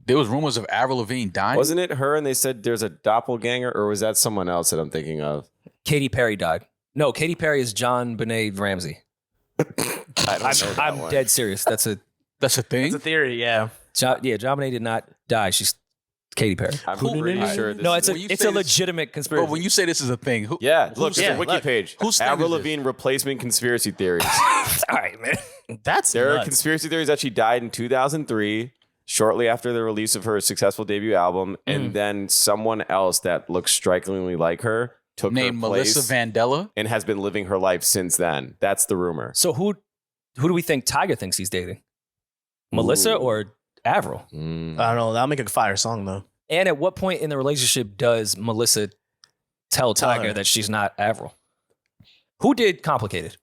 there was rumors of Avril Lavigne dying. Wasn't it her and they said there's a doppelganger, or was that someone else that I'm thinking of? Katy Perry died. No, Katy Perry is John Benet Ramsey. I'm dead serious. That's a thing? It's a theory, yeah. John Benet did not die. She's Katy Perry. I'm pretty sure. No, it's When you a say this- legitimate conspiracy. But when you say this is a thing, who, Yeah, look, who's it's a yeah, wiki look. page. Whose thing Avril is this? Lavigne replacement conspiracy theories. all right, man. That's There are nuts. conspiracy theories that she died in 2003, shortly after the release of her successful debut album, and then someone else that looks strikingly like her took named her place Melissa Vandella? and has been living her life since then. That's the rumor. So who do we think Tyga thinks he's dating? Melissa or Avril? I don't know. That'll make a fire song, though. And at what point in the relationship does Melissa tell Tell Tyga her. that she's not Avril? Who did Complicated?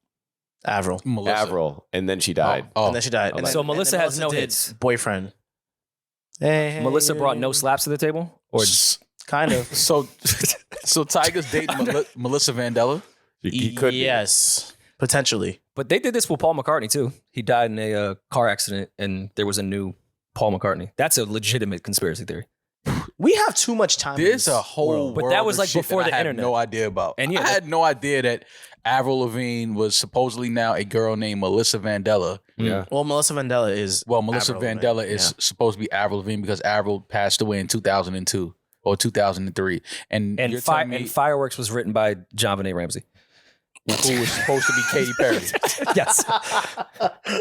Avril. Melissa. Avril, and then she died. Oh, And then she died. And So then- Melissa and then has no did hits. Boyfriend. Hey, Melissa brought no slaps to the table? Or Kind of. so Tyga's dating Melissa Vandella? He could be. Yes. Potentially. But they did this with Paul McCartney too. He died in a car accident and there was a new Paul McCartney. That's a legitimate conspiracy theory. We have too much time. in There's this a whole world. But world that was of like shit before that the I had internet. no idea about. And yeah, I had no idea that Avril Lavigne was supposedly now a girl named Melissa Vandella. Yeah. Well, Melissa Vandella is. Well, Melissa Avril Vandella Lavigne, is supposed to be Avril Lavigne because Avril passed away in 2002 or 2003. And you're telling me Fireworks was written by John Benet Ramsey. who was supposed to be Katy Perry. Yes.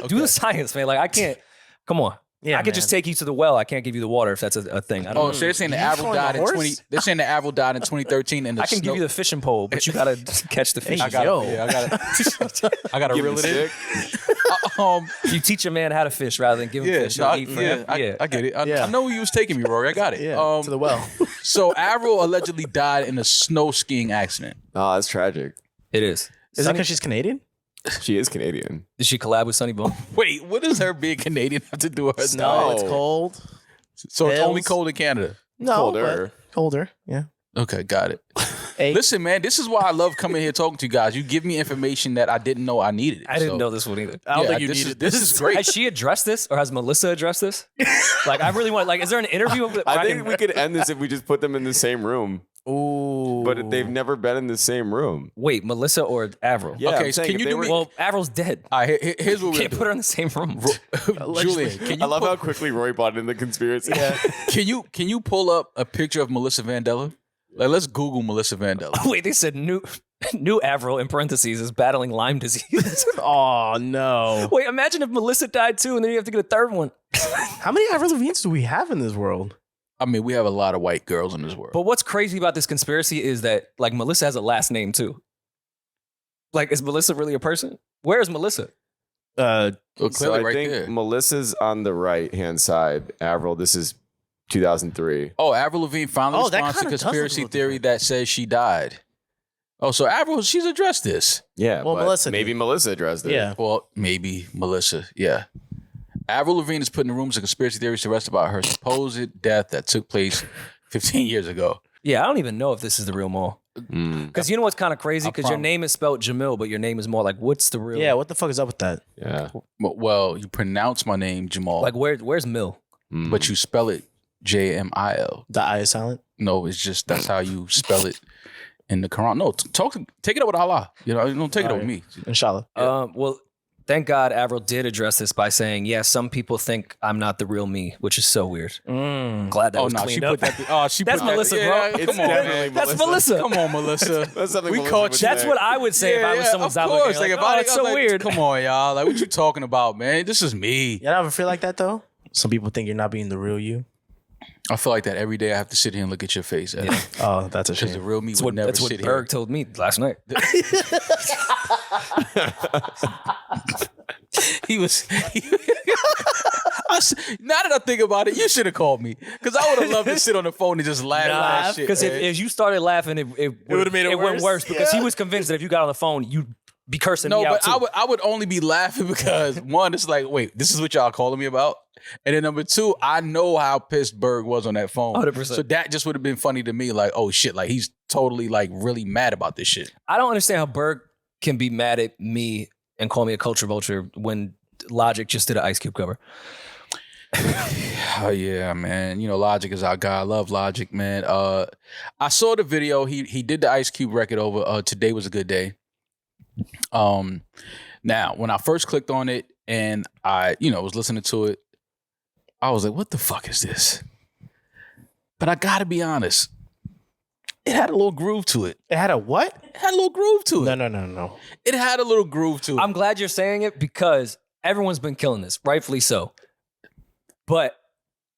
Do the science, man. Like I can't. Come on. Yeah, I could just take you to the well. I can't give you the water if that's a thing. I don't Oh, know. so they're saying that You Avril throwing a died in horse? 20. They're saying that Avril died in 2013. And I can give you the fishing pole, but you gotta catch the fish. Hey, I got Yo. Yeah, I got I got to Give reel him it in. stick. You teach a man how to fish rather than give him Yeah, fish. no, He'll eat for him. I get it. Yeah. I know where you was taking me, Rory. I got it. Yeah. To the well. So Avril allegedly died in a snow skiing accident. Oh, that's tragic. It is. Is that because she's Canadian? She is Canadian. Did she collab with Sonny Bono? Wait, what does her being Canadian have to do with her No, dying? it's cold. So it's only Hills. cold in Canada. No, Colder. but colder. Yeah. Okay, got it. Hey, Listen, man, this is why I love coming here talking to you guys. You give me information that I didn't know I needed. I didn't know this one either. I don't yeah, think you this needed This is great. Has she addressed this, or has Melissa addressed this? Like, I really want. Like, is there an interview? Where I can- think we could end this if we just put them in the same room. Ooh. But they've never been in the same room. Wait, Melissa or Avril? Yeah, Okay, I'm so saying can if you they do were- me- Well, Avril's dead. All right, here's what we're Can't gonna put her in the same room. do. Julian, can you I love how quickly Rory bought into the conspiracy. can you pull up a picture of Melissa Vandella? Like, let's Google Melissa Vandella. Wait, they said new Avril in parentheses is battling Lyme disease. Oh no. Wait, imagine if Melissa died too, and then you have to get a third one. How many Avril Lavignes do we have in this world? I mean, we have a lot of white girls in this world. But what's crazy about this conspiracy is that like Melissa has a last name too. Like, is Melissa really a person? Where is Melissa? Well, So clearly I right think there. Melissa's on the right hand side. Avril, this is 2003. Oh, Avril Lavigne finally Oh, that responds to kinda does conspiracy look theory that says she died. Oh, so Avril, she's addressed this. Yeah. Well, but Melissa did. maybe Melissa addressed it. Yeah. Well, maybe Melissa. Yeah. Avril Lavigne is put in the rooms of conspiracy theories to rest about her supposed death that took place 15 years ago. Yeah, I don't even know if this is the real Mal. Because you know what's kind of crazy? Because your name is spelled Jamil, but your name is more like, what's the real? Yeah, what the fuck is up with that? Yeah. Well, you pronounce my name Jamal, Like, where's Mill? but you spell it Jamil. The I is silent? No, it's just that's how you spell it in the Quran. No, take it up with Allah. You know, don't take it up with me. Inshallah. Well, thank God Avril did address this by saying, yeah, some people think I'm not the real me, which is so weird. Glad that was she cleaned put up. that. She That's put that- Melissa, yeah, bro. It's Come on, definitely man. That's Melissa. Come on, Melissa. That's something We Melissa caught would you. That's say. what I would say if I was someone's of doppelganger. course. Like, if I it's was so like, weird. Come on, y'all. Like, what you talking about, man? This is me. You ever feel like that though? Some people think you're not being the real you. I feel like that every day. I have to sit here and look at your face. Eddin. Oh, that's a Because the shame. real me would never That's sit what Berg here. told me last night. He was. Now that I think about it, you should have called me because I would have loved to sit on the phone and just laugh at that shit. Because man. if you started laughing, it would have made it went worse. worse because he was convinced that if you got on the phone, you'd be cursing No, me out but too. I would only be laughing because one, it's like, wait, this is what y'all calling me about, and then number two, I know how pissed Berg was on that phone. 100%. So that just would have been funny to me. Like, oh shit, like he's totally like really mad about this shit. I don't understand how Berg can be mad at me and call me a culture vulture when Logic just did an Ice Cube cover. Oh yeah, man. You know, Logic is our guy. I love Logic, man. I saw the video. He did the Ice Cube record over. Today was a good day. Now when I first clicked on it and I, was listening to it, I was like, what the fuck is this? But I gotta be honest, it had a little groove to it. It had a what? It had a little groove to it. No. It had a little groove to it. I'm glad you're saying it because everyone's been killing this, rightfully so. But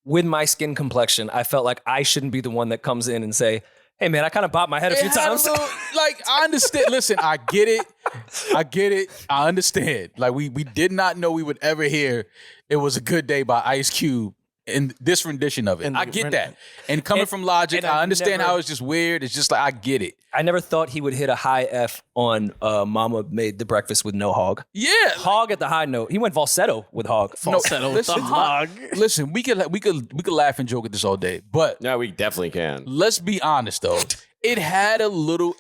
with my skin complexion, I felt like I shouldn't be the one that comes in and say, hey man, I kind of bopped my head a few It had times. like, I understand. Listen, I get it. I understand. Like, we did not know we would ever hear It Was a Good Day by Ice Cube in this rendition of it. And I get that. And coming from Logic, and I I've understand never- how it's just weird. It's just like, I get it. I never thought he would hit a high F on Mama Made the Breakfast with No Hog. Yeah. Hog at the high note. He went falsetto with Hog. Listen, we could laugh and joke at this all day, but No, we definitely can. let's be honest though. It had a little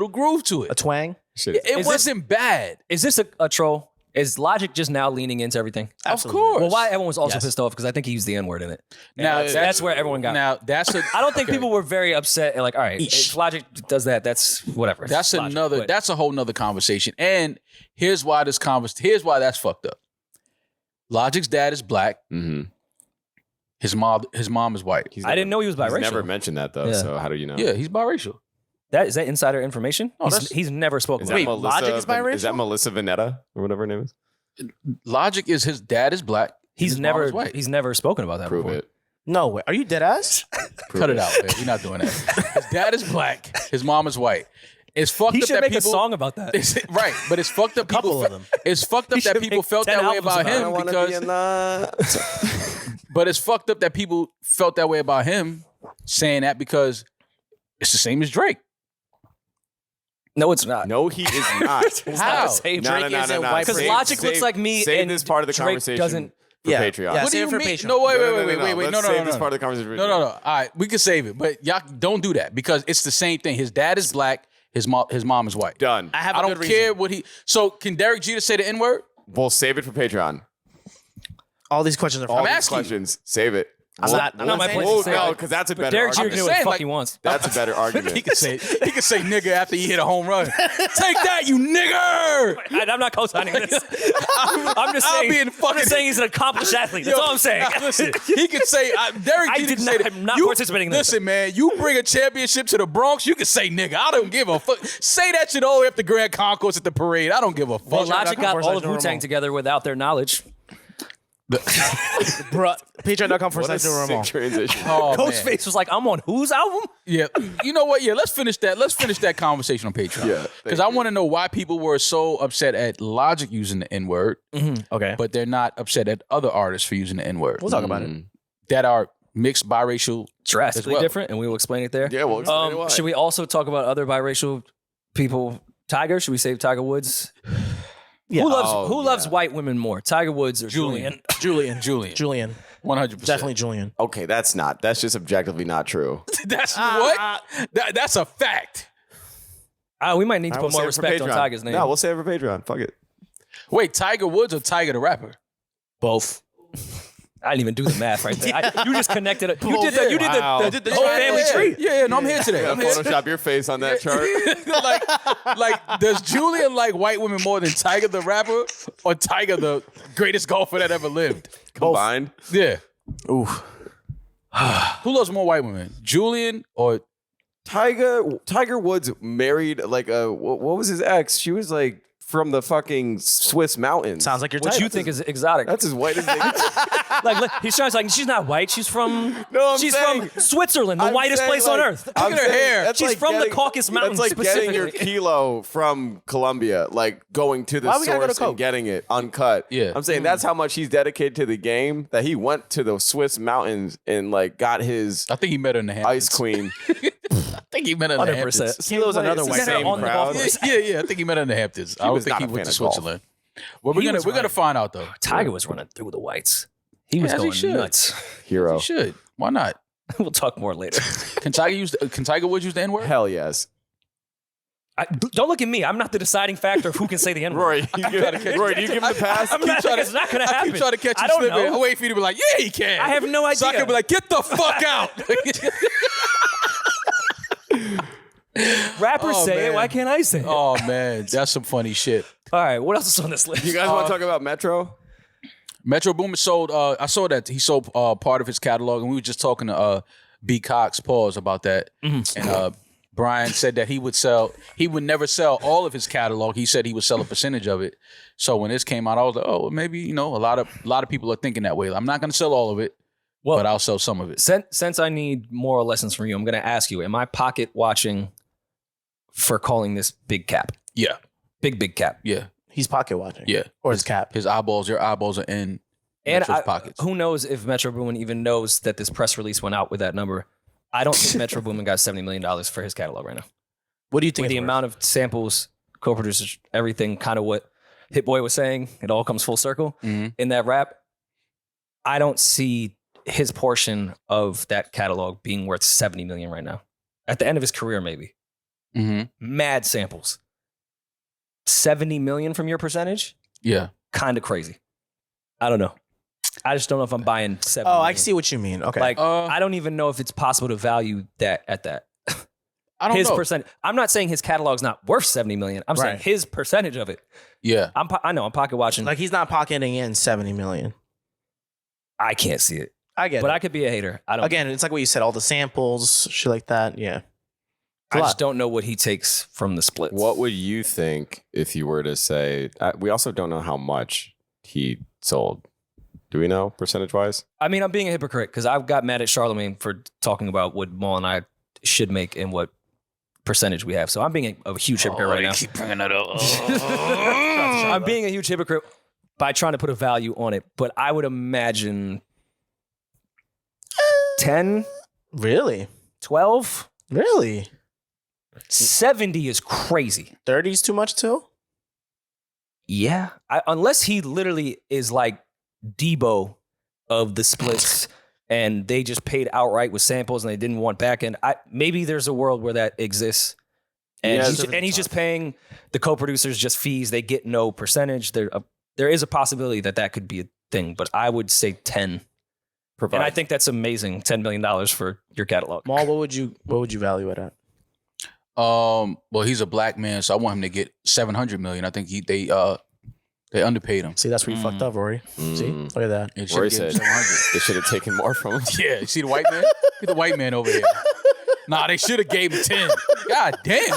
groove to A it. twang? It wasn't bad. Is this a troll? Is Logic just now leaning into everything? Absolutely. Of course. Well, why everyone was also Yes. pissed off because I think he used the N-word in it. Now That's where everyone got. Now that's a. I don't think okay. people were very upset and like, all right, if Logic does that, that's whatever. That's Logic. another. But That's a whole nother conversation. And here's why Here's why that's fucked up. Logic's dad is black. Mm-hmm. His mom is white. I didn't know he was biracial. He's never mentioned that though. Yeah. So how do you know? Yeah, he's biracial. Is that insider information? He's never spoken Is about that it. Melissa? Logic is biracial? Is that Melissa Veneta or whatever her name is? Logic is his dad is black. He's his mom never is white. he's never spoken about that Prove before. it. No way. Are you dead ass? Cut it out, man. We're not doing that. His dad is black. His mom is white. It's fucked He up should that make people, a song about that. Right, but it's fucked up. Couple People of them. It's fucked up He that should people make felt 10 that way albums about about him it. because. But it's fucked up that people felt that way about him, saying that because it's the same as Drake. No, it's not. No, he is not. It's not How? the same. No, no, no, no, no. Because Save- Logic looks save- like me Save and this part of the Drake conversation doesn't. for Yeah. Patreon. Yeah. What do save you for mean? Patreon. No, wait. Let's No, save this part of the conversation. No. All right, we can save it, but y'all don't do that because it's the same thing. His dad is black. His mom is white. Done. I have a I don't good care reason. what he. So can Derek Jeter say the N word? We'll save it for Patreon. All these questions are All from these asking you. questions. Save it. I'm not my saying place this. to say no, it. because that's a But better Derek Jeter argument. can do what the saying, fuck like- he wants. That's a better argument. He could say nigga after he hit a home run. Take that, you nigger! I'm not co-signing this. I'm just I'll saying. be in I'm fucking- just saying he's an accomplished athlete. That's Yo, all I'm saying. Listen, he could say Derek I Jeter did could not- say that. I'm not participating in this. Listen, man, you bring a championship to the Bronx, you can say nigga. I don't give a fuck. Say that shit all the way up the Grand Concourse at the parade. I don't give a fuck. Well, Logic got Patreon.com/New all of Wu-Tang Ramon. together without their knowledge. Bruh. Patreon.com What a /New Ramon. sick transition. Oh, man. Ghostface was like, I'm on whose album? Yeah, you know what? Yeah, let's finish that. Let's finish that conversation on Patreon. Yeah, because thank I want to know why people were so upset at Logic using the N word, Okay. but they're not upset at other artists for using the N word We'll talk about it. that are mixed biracial. Drastically well. different, and we will explain it there. Yeah, well, explain why. Should we also talk about other biracial people. Tiger? Should we save Tiger Woods? Yeah. Who loves white women more, Tiger Woods or Julian? Julian. 100%. Definitely Julian. Okay, that's just objectively not true. That's what? That's a fact. We might need to put more We'll respect save it on for Patreon. Tiger's name. No, we'll save it for Patreon. Fuck it. Wait, Tiger Woods or Tiger the rapper? Both. I didn't even do the math right there. You just connected it. You did Wow. the whole family tree. Yeah, no, I'm here today. Yeah, I'm here. Photoshop your face on that chart. like, does Julian like white women more than Tiger the rapper or Tiger the greatest golfer that ever lived? Combined. Yeah. Oof. Who loves more white women, Julian or Tiger Woods married like what was his ex? She was like from the fucking Swiss mountains. Sounds like your What type. you think is exotic? That's as white as they get. Like he's trying to like she's not white. She's from she's saying- from Switzerland, the I'm whitest saying, place on like, earth. I'm Look at her saying hair. that's She's like from the getting- Caucasus Mountains That's like getting your specifically. kilo from Colombia, like going to the Why we gotta go to source and Coke? getting it uncut. Yeah. I'm saying that's how much he's dedicated to the game, that he went to the Swiss mountains and like got his I think he met her in the Hamptons. ice queen. I think he met her in the 100%. Hamptons. Kilo's another It's white the same name. on the golf crowd. course. Yeah. I think he met her in the Hamptons. I don't was think not he a went fan to of golf. Switzerland. Well, we're was gonna right. find out though. Tiger was running through the whites. He was As he going should. nuts. Hero. He should. Why not? We'll talk more later. Can Tiger Woods use the N-word? Hell yes. Don't look at me. I'm not the deciding factor of who can say the N-word. Rory, Rory, do you give him the pass? I'm not, it's not going to I happen. keep trying to catch you I don't slipping. know. I wait for you to be like, yeah, he can. I have no idea. So I can be like, get the fuck out. Rappers Oh, say man. it. Why can't I say it? Oh man, that's some funny shit. All right. What else is on this list? You guys want to talk about Metro? Metro Boomin sold. I saw that he sold part of his catalog, and we were just talking to B Cox pause about that. And Brian said that he would never sell all of his catalog. He said he would sell a percentage of it. So when this came out, I was like, oh, maybe a lot of people are thinking that way. I'm not going to sell all of it, but I'll sell some of it. Since I need moral lessons from you, I'm going to ask you: am I pocket watching for calling this big cap? Yeah, Big cap. yeah, He's pocket watching. yeah. Or his cap. Your eyeballs are in And Metro's pockets. who knows if Metro Boomin even knows that this press release went out with that number. I don't think Metro Boomin got $70 million for his catalog right now. What do you think? With the it's worth? amount of samples, co-producers, everything, kind of what Hit Boy was saying, it all comes full circle Mhm. in that rap. I don't see his portion of that catalog being worth $70 million right now. At the end of his career, maybe. Mm-hmm. Mad samples. $70 million from your percentage? Yeah. Kind of crazy. I don't know. I just don't know if I'm buying 70 Oh, I million. see what you mean. Okay. Like, Uh, I don't even know if it's possible to value that at that. I don't His know. percent. I'm not saying his catalog's not worth 70 million. I'm saying Right. his percentage of it. Yeah. I know I'm pocket watching. like he's not pocketing in 70 million. I can't see it, I get but it. I could be a hater. I don't. Again, it's like what you said, all the samples, shit like that. Yeah. I a just lot. don't know what he takes from the splits. What would you think if you were to say? We also don't know how much he sold. Do we know percentage wise? I mean, I'm being a hypocrite because I've got mad at Charlemagne for talking about what Maul and I should make and what percentage we have. So I'm being a huge hypocrite right now. Keep bringing that up. I'm being a huge hypocrite by trying to put a value on it, but I would imagine 10, Really? 12, Really? 70 is crazy. 30's too much too? Yeah. Unless he literally is like Debo of the splits and they just paid outright with samples and they didn't want back end. Maybe there's a world where that exists. And, Yeah, he's just paying the co-producers just fees. They get no percentage. There is a possibility that could be a thing, but I would say 10. And I think that's amazing. $10 million for your catalog. Maul, what would you value it at? Well, he's a black man, so I want him to get 700 million. I think they underpaid him. See, that's where you fucked up, Rory. See? Look at that. It Rory should've said given him 700. they should have taken more from him. Yeah, you see the white man? Get the white man over here. Nah, they should have gave him 10. God damn.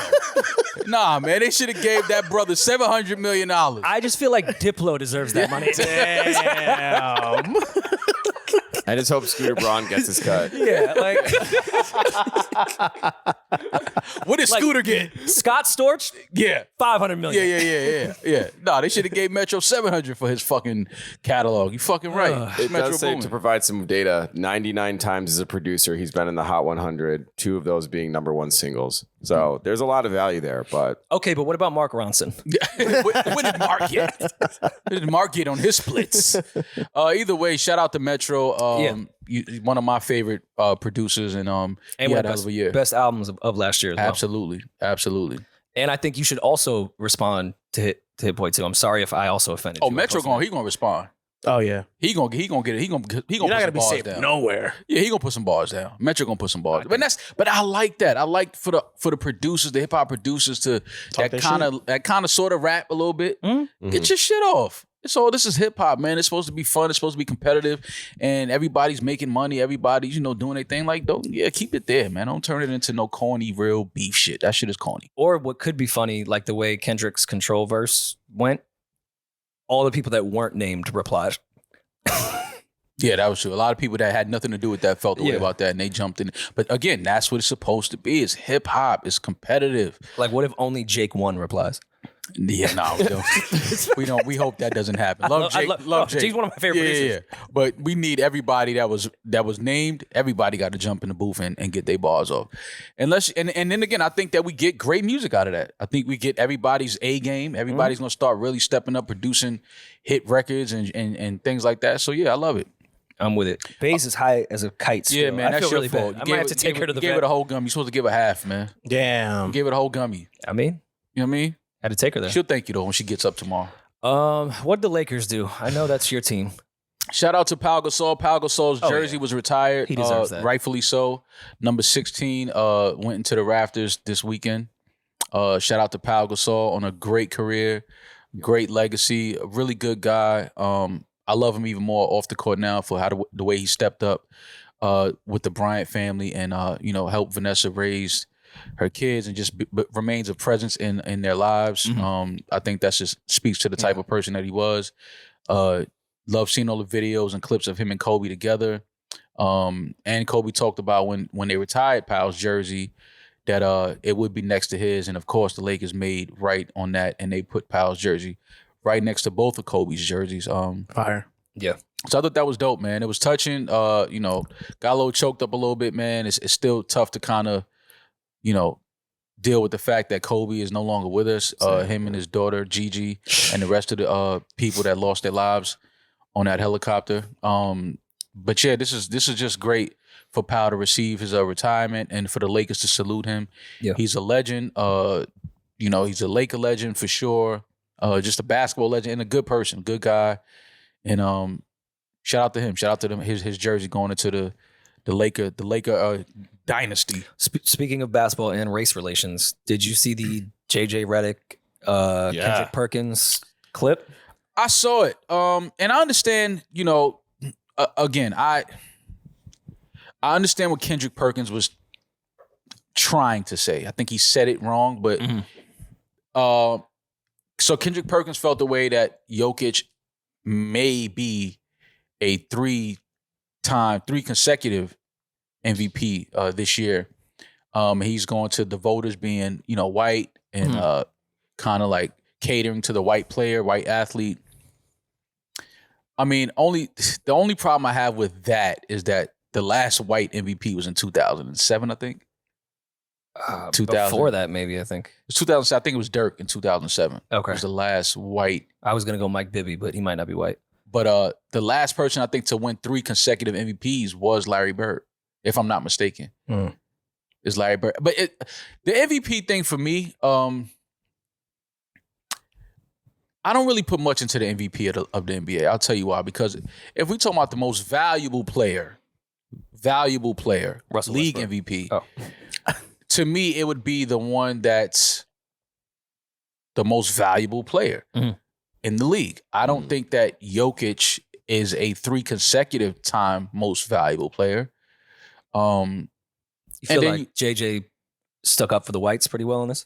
Nah, man, they should have gave that brother $700 million. I just feel like Diplo deserves that money. Damn. I just hope Scooter Braun gets his cut. Yeah, like What did Scooter get? Scott Storch, Yeah. 500 million. Yeah. No, they should have gave Metro 700 for his fucking catalog. You fucking right. It Metro does say, booming. to provide some data, 99 times as a producer, he's been in the Hot 100, 2 of those being #1 singles. So there's a lot of value there, but Okay, but what about Mark Ronson? What did Mark get? What did Mark get on his splits? Either way, shout out to Metro. One of my favorite producers, and he one had of a hell of a year. best albums of last year as well. Absolutely. And I think you should also respond to Hit Boy too. I'm sorry if I also offended you. Oh, Metro he gonna respond. Oh yeah. He gonna get it. He gonna You're put not some gonna be bars safe down. nowhere. Yeah, he gonna put some bars down. Metro gonna put some bars. But I like that. I like for the producers, the hip hop producers to Talk their that kind of sort of rap a little bit. Mm-hmm. Get your shit off. This is hip hop, man. It's supposed to be fun. It's supposed to be competitive, and everybody's making money. Everybody's doing their thing. Like, keep it there, man. Don't turn it into no corny real beef shit. That shit is corny. Or what could be funny, like the way Kendrick's Control verse went, all the people that weren't named replied. Yeah, that was true. A lot of people that had nothing to do with that felt the way Yeah. about that, and they jumped in. But again, that's what it's supposed to be. It's hip hop. It's competitive. Like, what if only Jake 1 replies? Yeah, no, we don't. We hope that doesn't happen. Love Jake. Love Jake. Jake's one of my favorite producers. Yeah. But we need everybody that was named. Everybody got to jump in the booth and get their bars off. And then again, I think that we get great music out of that. I think we get everybody's A game. Everybody's gonna start really stepping up, producing hit records and things like that. So yeah, I love it. I'm with it. Bass is high as a kite still. Yeah, man, I that's feel your really fault. bad. I might have to take her to the Gave vet. it a whole gummy. You're supposed to give a half, man. Damn. Gave it a whole gummy. I mean, You know what I mean? had to take her there. She'll thank you though when she gets up tomorrow. What'd the Lakers do? I know that's your team. Shout out to Pau Gasol. Pau Gasol's jersey was retired. He deserves that. Rightfully so. Number 16 went into the rafters this weekend. Shout out to Pau Gasol on a great career, great legacy, a really good guy. I love him even more off the court now for the way he stepped up with the Bryant family and helped Vanessa raise her kids and just remains a presence in their lives. I think that just speaks to the type of person that he was. Love seeing all the videos and clips of him and Kobe together. And Kobe talked about when they retired Pau's jersey that it would be next to his, and of course the Lakers made right on that, and they put Pau's jersey right next to both of Kobe's jerseys. Fire. Yeah. So I thought that was dope, man. It was touching. Got a little choked up a little bit, man. It's still tough to kind of, deal with the fact that Kobe is no longer with us. Him and his daughter Gigi, and the rest of the people that lost their lives on that helicopter. But yeah, this is just great for Pau to receive his retirement and for the Lakers to salute him. Yeah. He's a legend. He's a Laker legend for sure. Just a basketball legend and a good person, good guy. And shout out to him. Shout out to them. His jersey going into the Laker dynasty. Speaking of basketball and race relations, did you see the JJ Redick, Kendrick Perkins clip? I saw it. And I understand, again, I understand what Kendrick Perkins was trying to say. I think he said it wrong, but so Kendrick Perkins felt the way that Jokic may be a three consecutive MVP this year. He's going to the voters being, white and kind of like catering to the white player, white athlete. I mean, the only problem I have with that is that the last white MVP was in 2007, I think. 2000. Before that, maybe, I think. It was 2007. I think it was Dirk in 2007. Okay. It was the last white. I was going to go Mike Bibby, but he might not be white. But the last person I think to win 3 consecutive MVPs was Larry Bird, if I'm not mistaken. Is Larry Bird. But the MVP thing for me, I don't really put much into the MVP of the NBA. I'll tell you why. Because if we talk about the most valuable player, Russell league Westbrook. MVP, Oh. to me, it would be the one that's the most valuable player in the league. I don't think that Jokic is a 3 consecutive time most valuable player. You feel then like JJ stuck up for the whites pretty well in this?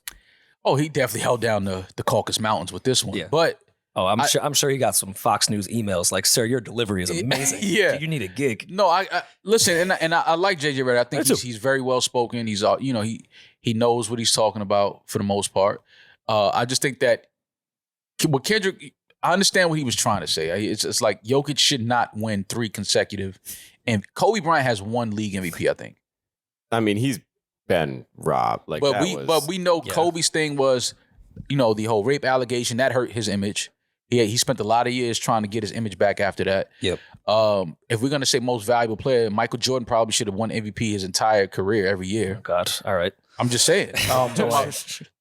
Oh, he definitely held down the Caucasus Mountains with this one. Yeah. But I'm sure he got some Fox News emails like, "Sir, your delivery is amazing. Yeah. You need a gig." no, I listen, and I like JJ Redick. I think he's very well spoken. He's He knows what he's talking about for the most part. I just think that with Kendrick, I understand what he was trying to say. It's like Jokic should not win 3 consecutive. And Kobe Bryant has 1 league MVP, I think. I mean, he's been robbed. Like, but we know Kobe's thing was, the whole rape allegation that hurt his image. He spent a lot of years trying to get his image back after that. Yep. If we're gonna say most valuable player, Michael Jordan probably should have won MVP his entire career every year. Oh, God. All right. I'm just saying.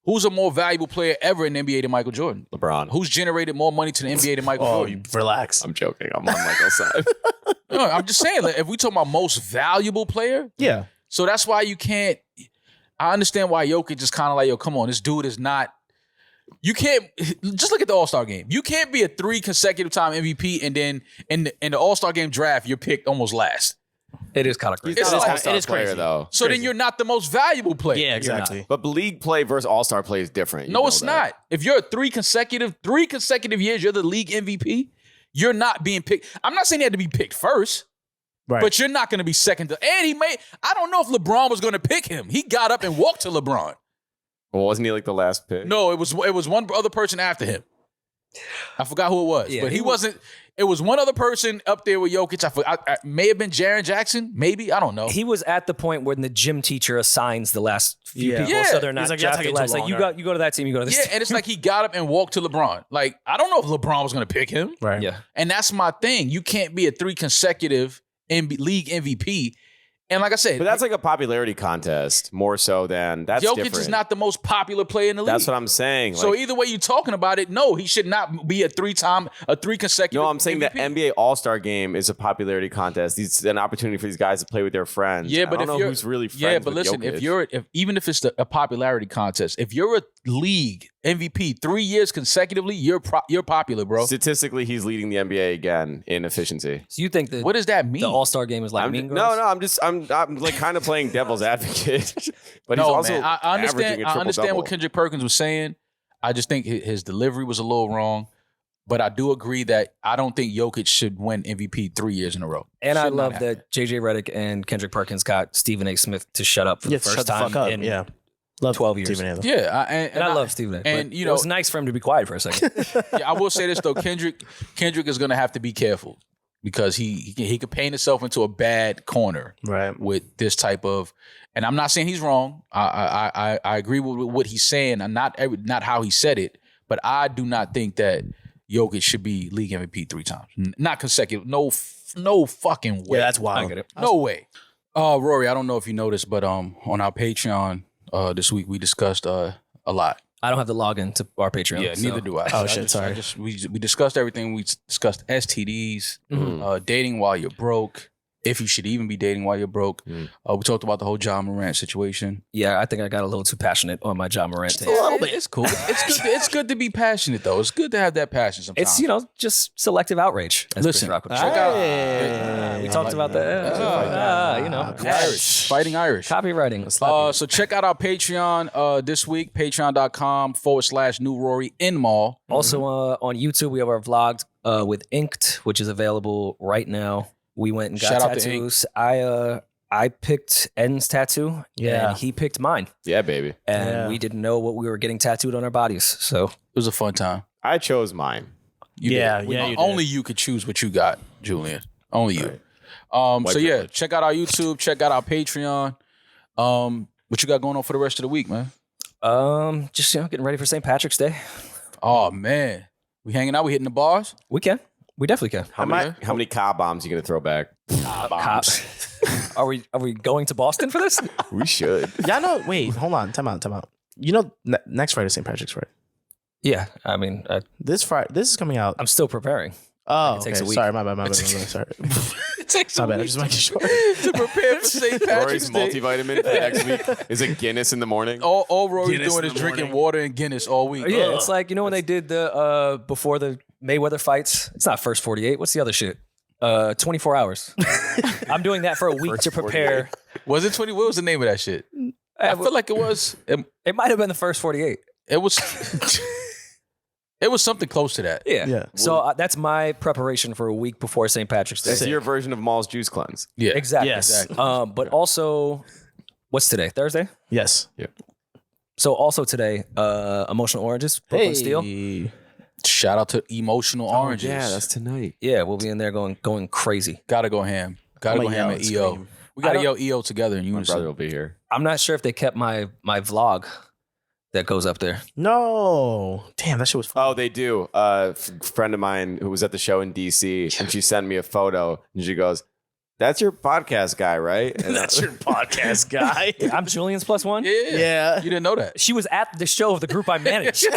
Who's a more valuable player ever in the NBA than Michael Jordan? LeBron. Who's generated more money to the NBA than Michael Jordan? Relax. I'm joking. I'm on Michael's side. No, I'm just saying. Like, if we talk about most valuable player, Yeah. so that's why you can't. I understand why Jokic is kind of like, yo, come on, this dude is not. You can't just look at the All-Star game. You can't be a 3 consecutive time MVP and then in the All-Star game draft, you're picked almost last. It is kind of crazy. He's not an like- all-star it is player, crazy. though. So then you're not the most valuable player. Yeah, exactly. But league play versus all-star play is different. You No, know it's that. not. If you're 3 consecutive years, you're the league MVP. You're not being picked. I'm not saying he had to be picked first. Right. But you're not going to be second. And I don't know if LeBron was going to pick him. He got up and walked to LeBron. Well, wasn't he like the last pick? No, it was one other person after him. I forgot who it was. Yeah, but he he wasn't. It was one other person up there with Jokic. I forgot. I may have been Jaren Jackson. Maybe. I don't know. He was at the point when the gym teacher assigns the last few Yeah. people, Yeah. so they're not He's like, "Yeah, drafted take it last. too Like, long, you go to that team, you go to this Yeah, team. and it's like he got up and walked to LeBron. Like, I don't know if LeBron was going to pick him. Right. Yeah. And that's my thing. You can't be a 3 consecutive league MVP. And like I said, But that's like a popularity contest more so than that's Jokic different. is not the most popular player in the league. That's what I'm saying. So Like, either way you're talking about it, no, he should not be a 3 consecutive. no, I'm saying MVP. the NBA All-Star Game is a popularity contest. It's an opportunity for these guys to play with their friends. Yeah, but I if don't know you're who's really friends yeah, but with listen, Jokic. even if it's a popularity contest, if you're a league MVP 3 years consecutively, you're popular, bro. Statistically, he's leading the NBA again in efficiency. So you think that What does that mean? the All-Star game is like I'm Mean no, Girls? I'm like kind of playing devil's advocate. But he's No, also man, I averaging understand. a I understand triple-double. what Kendrick Perkins was saying. I just think his delivery was a little wrong. But I do agree that I don't think Jokic should win MVP 3 years in a row. And I Should not love happen. that JJ Redick and Kendrick Perkins got Stephen A. Smith to shut up for Yeah, the first shut the time fuck up. in Yeah. Love 12 years. Stephen A. though. Yeah, And I love Stephen A. and, but you it know- was nice for him to be quiet for a second. Yeah, I will say this though, Kendrick is going to have to be careful because he could paint himself into a bad corner Right. with this type of. And I'm not saying he's wrong. I agree with what he's saying, and not how he said it. But I do not think that Jokic should be league MVP 3 times, not consecutive. No fucking way. Yeah, that's wild. I get it. No way. Rory, I don't know if you noticed, but on our Patreon this week we discussed a lot. I don't have to log into our Patreon. Yeah, so- neither do I. Oh, shit, sorry. We discussed everything. We discussed STDs, dating while you're broke, if you should even be dating while you're broke. We talked about the whole John Morant situation. Yeah, I think I got a little too passionate on my John Morant take. It's cool. It's good to be passionate though. It's good to have that passion sometimes. It's, just selective outrage. as Listen, Chris Rock would check say. out. We talked about that. Irish, fighting Irish. Copywriting. So check out our Patreon this week, patreon.com/NewRoryAndMal. Also on YouTube, we have our vlog with Inked, which is available right now. We went and got Shout out to tattoos. I picked Eddin's tattoo, Yeah. and he picked mine. Yeah, baby. And Yeah. we didn't know what we were getting tattooed on our bodies. So It was a fun time. I chose mine. You Yeah, did. yeah, you did. Only you could choose what you got, Julian. Only you. White So yeah, privilege. check out our YouTube, check out our Patreon. What you got going on for the rest of the week, man? just getting ready for St. Patrick's Day. Oh man, we hanging out, we hitting the bars. We definitely can. How many car bombs you gonna throw back? Cops. Are we going to Boston for this? We should. Yeah, no, wait, hold on. Time out. You know, next Friday is St. Patrick's, right? Yeah, I mean, This Friday, this is coming out. I'm still preparing. Oh, it takes okay. a week. Sorry, my bad. Sorry. It takes My a bad. I'm week just making sure. to prepare for St. Rory's Patrick's Day. multivitamin for next week is a Guinness in the morning. All Rory's Guinness doing in is the drinking morning. water and Guinness all week. Yeah, it's like, when they did the before the Mayweather fights, it's not first 48. What's the other shit? 24 hours. I'm doing that for a week to prepare. Was it 20? What was the name of that shit? I feel like it was. It might have been the first 48. It was. It was something close to that. Yeah. So that's my preparation for a week before St. Patrick's Day. It's your version of Maul's juice cleanse. Yeah, Exactly. Yes. Exactly. But also, What's today? Thursday? Yes. So also today, Emotional Oranges, Brooklyn Steel. Shout out to Emotional Oranges. Yeah, that's tonight. Yeah, we'll be in there going crazy. Gotta go ham. Gotta go ham at EO. Scream. We gotta yell EO together in My unison. brother will be here. I'm not sure if they kept my vlog that goes up there. No. Damn, that shit was fun. Oh, they do. A friend of mine who was at the show in DC, and she sent me a photo, and she goes, "That's your podcast guy, right?" And That's your podcast guy. I'm Julian's plus one. Yeah. You didn't know that. She was at the show of the group I manage. She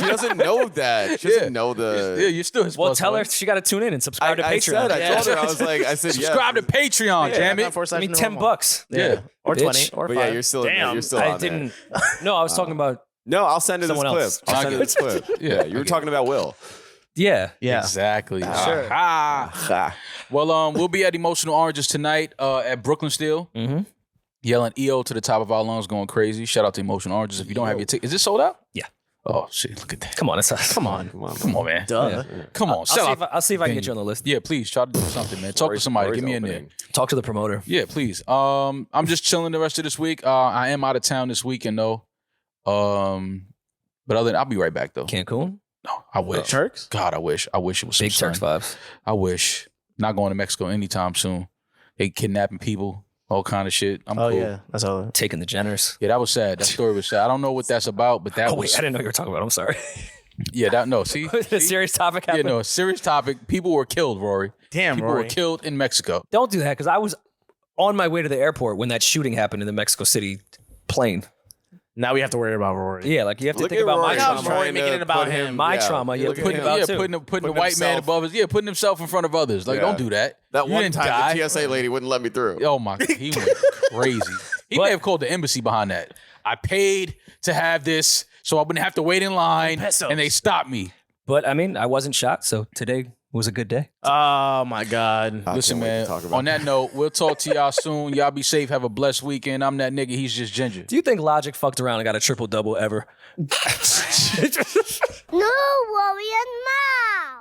doesn't know that. She doesn't know the. Yeah, you're still his Well, plus tell her one. she got to tune in and subscribe to I Patreon. said, I told her, I said, Subscribe to Patreon, damn it. I mean, $10. Yeah. Or Bitch. 20 or But 5. yeah, you're still. Damn. You're still. I on there. didn't. No, I was talking about. No, I'll send her this Someone clip. else. I'll send her this clip. Yeah, you were talking about Will. Yeah. Yeah. Exactly. Sure. Ah. Well, we'll be at Emotional Oranges tonight at Brooklyn Steel. Mm-hmm. Yelling EO to the top of our lungs, going crazy. Shout out to Emotional Oranges. If you don't have your ticket, is this sold out? Yeah. Oh shit! Look at that. Come on, it's Come on. Come on, man. Duh. Come on. Sell out. I'll see if I can get you on the list. Yeah, please try to do something, man. Talk to somebody. Get me in there. Talk to the promoter. Yeah, please. I'm just chilling the rest of this week. I am out of town this weekend though. But other than I'll be right back though. Cancun? No, I wish. Turks? God, I wish. I wish it was some Big Turks sun. vibes. I wish. Not going to Mexico anytime soon. They kidnapping people, all kind of shit. I'm Oh, cool. yeah. That's all. Taking the Jenners. Yeah, that was sad. That story was sad. I don't know what that's about, but that Oh, was. wait, I didn't know you were talking about. I'm sorry. Yeah, that no. See, A serious topic yeah, happened? no, serious topic. People were killed, Rory. Damn, People Rory. were killed in Mexico. Don't do that because I was on my way to the airport when that shooting happened in the Mexico City plane. Now we have to worry about Rory. Yeah, like you have to Look think at about my Rory. trauma. Rory Trying making to it about put him. My yeah, trauma. you Yeah, look at put it him. about Yeah, too. putting the Putting white man himself- above us. Yeah, putting himself in front of others. Like, Yeah. don't do that. That You one didn't time die. the TSA lady wouldn't let me through. Oh my, he went crazy. He may have called the embassy behind that. I paid to have this, so I wouldn't have to wait in line, Pesos. and they stopped me. But I mean, I wasn't shot, so today was a good day. Oh, my God. I Listen, can't wait to man. talk about On that note, we'll talk to y'all soon. Y'all be safe. Have a blessed weekend. I'm that nigga. He's just ginger. Do you think Logic fucked around and got a triple double ever? No worry and now.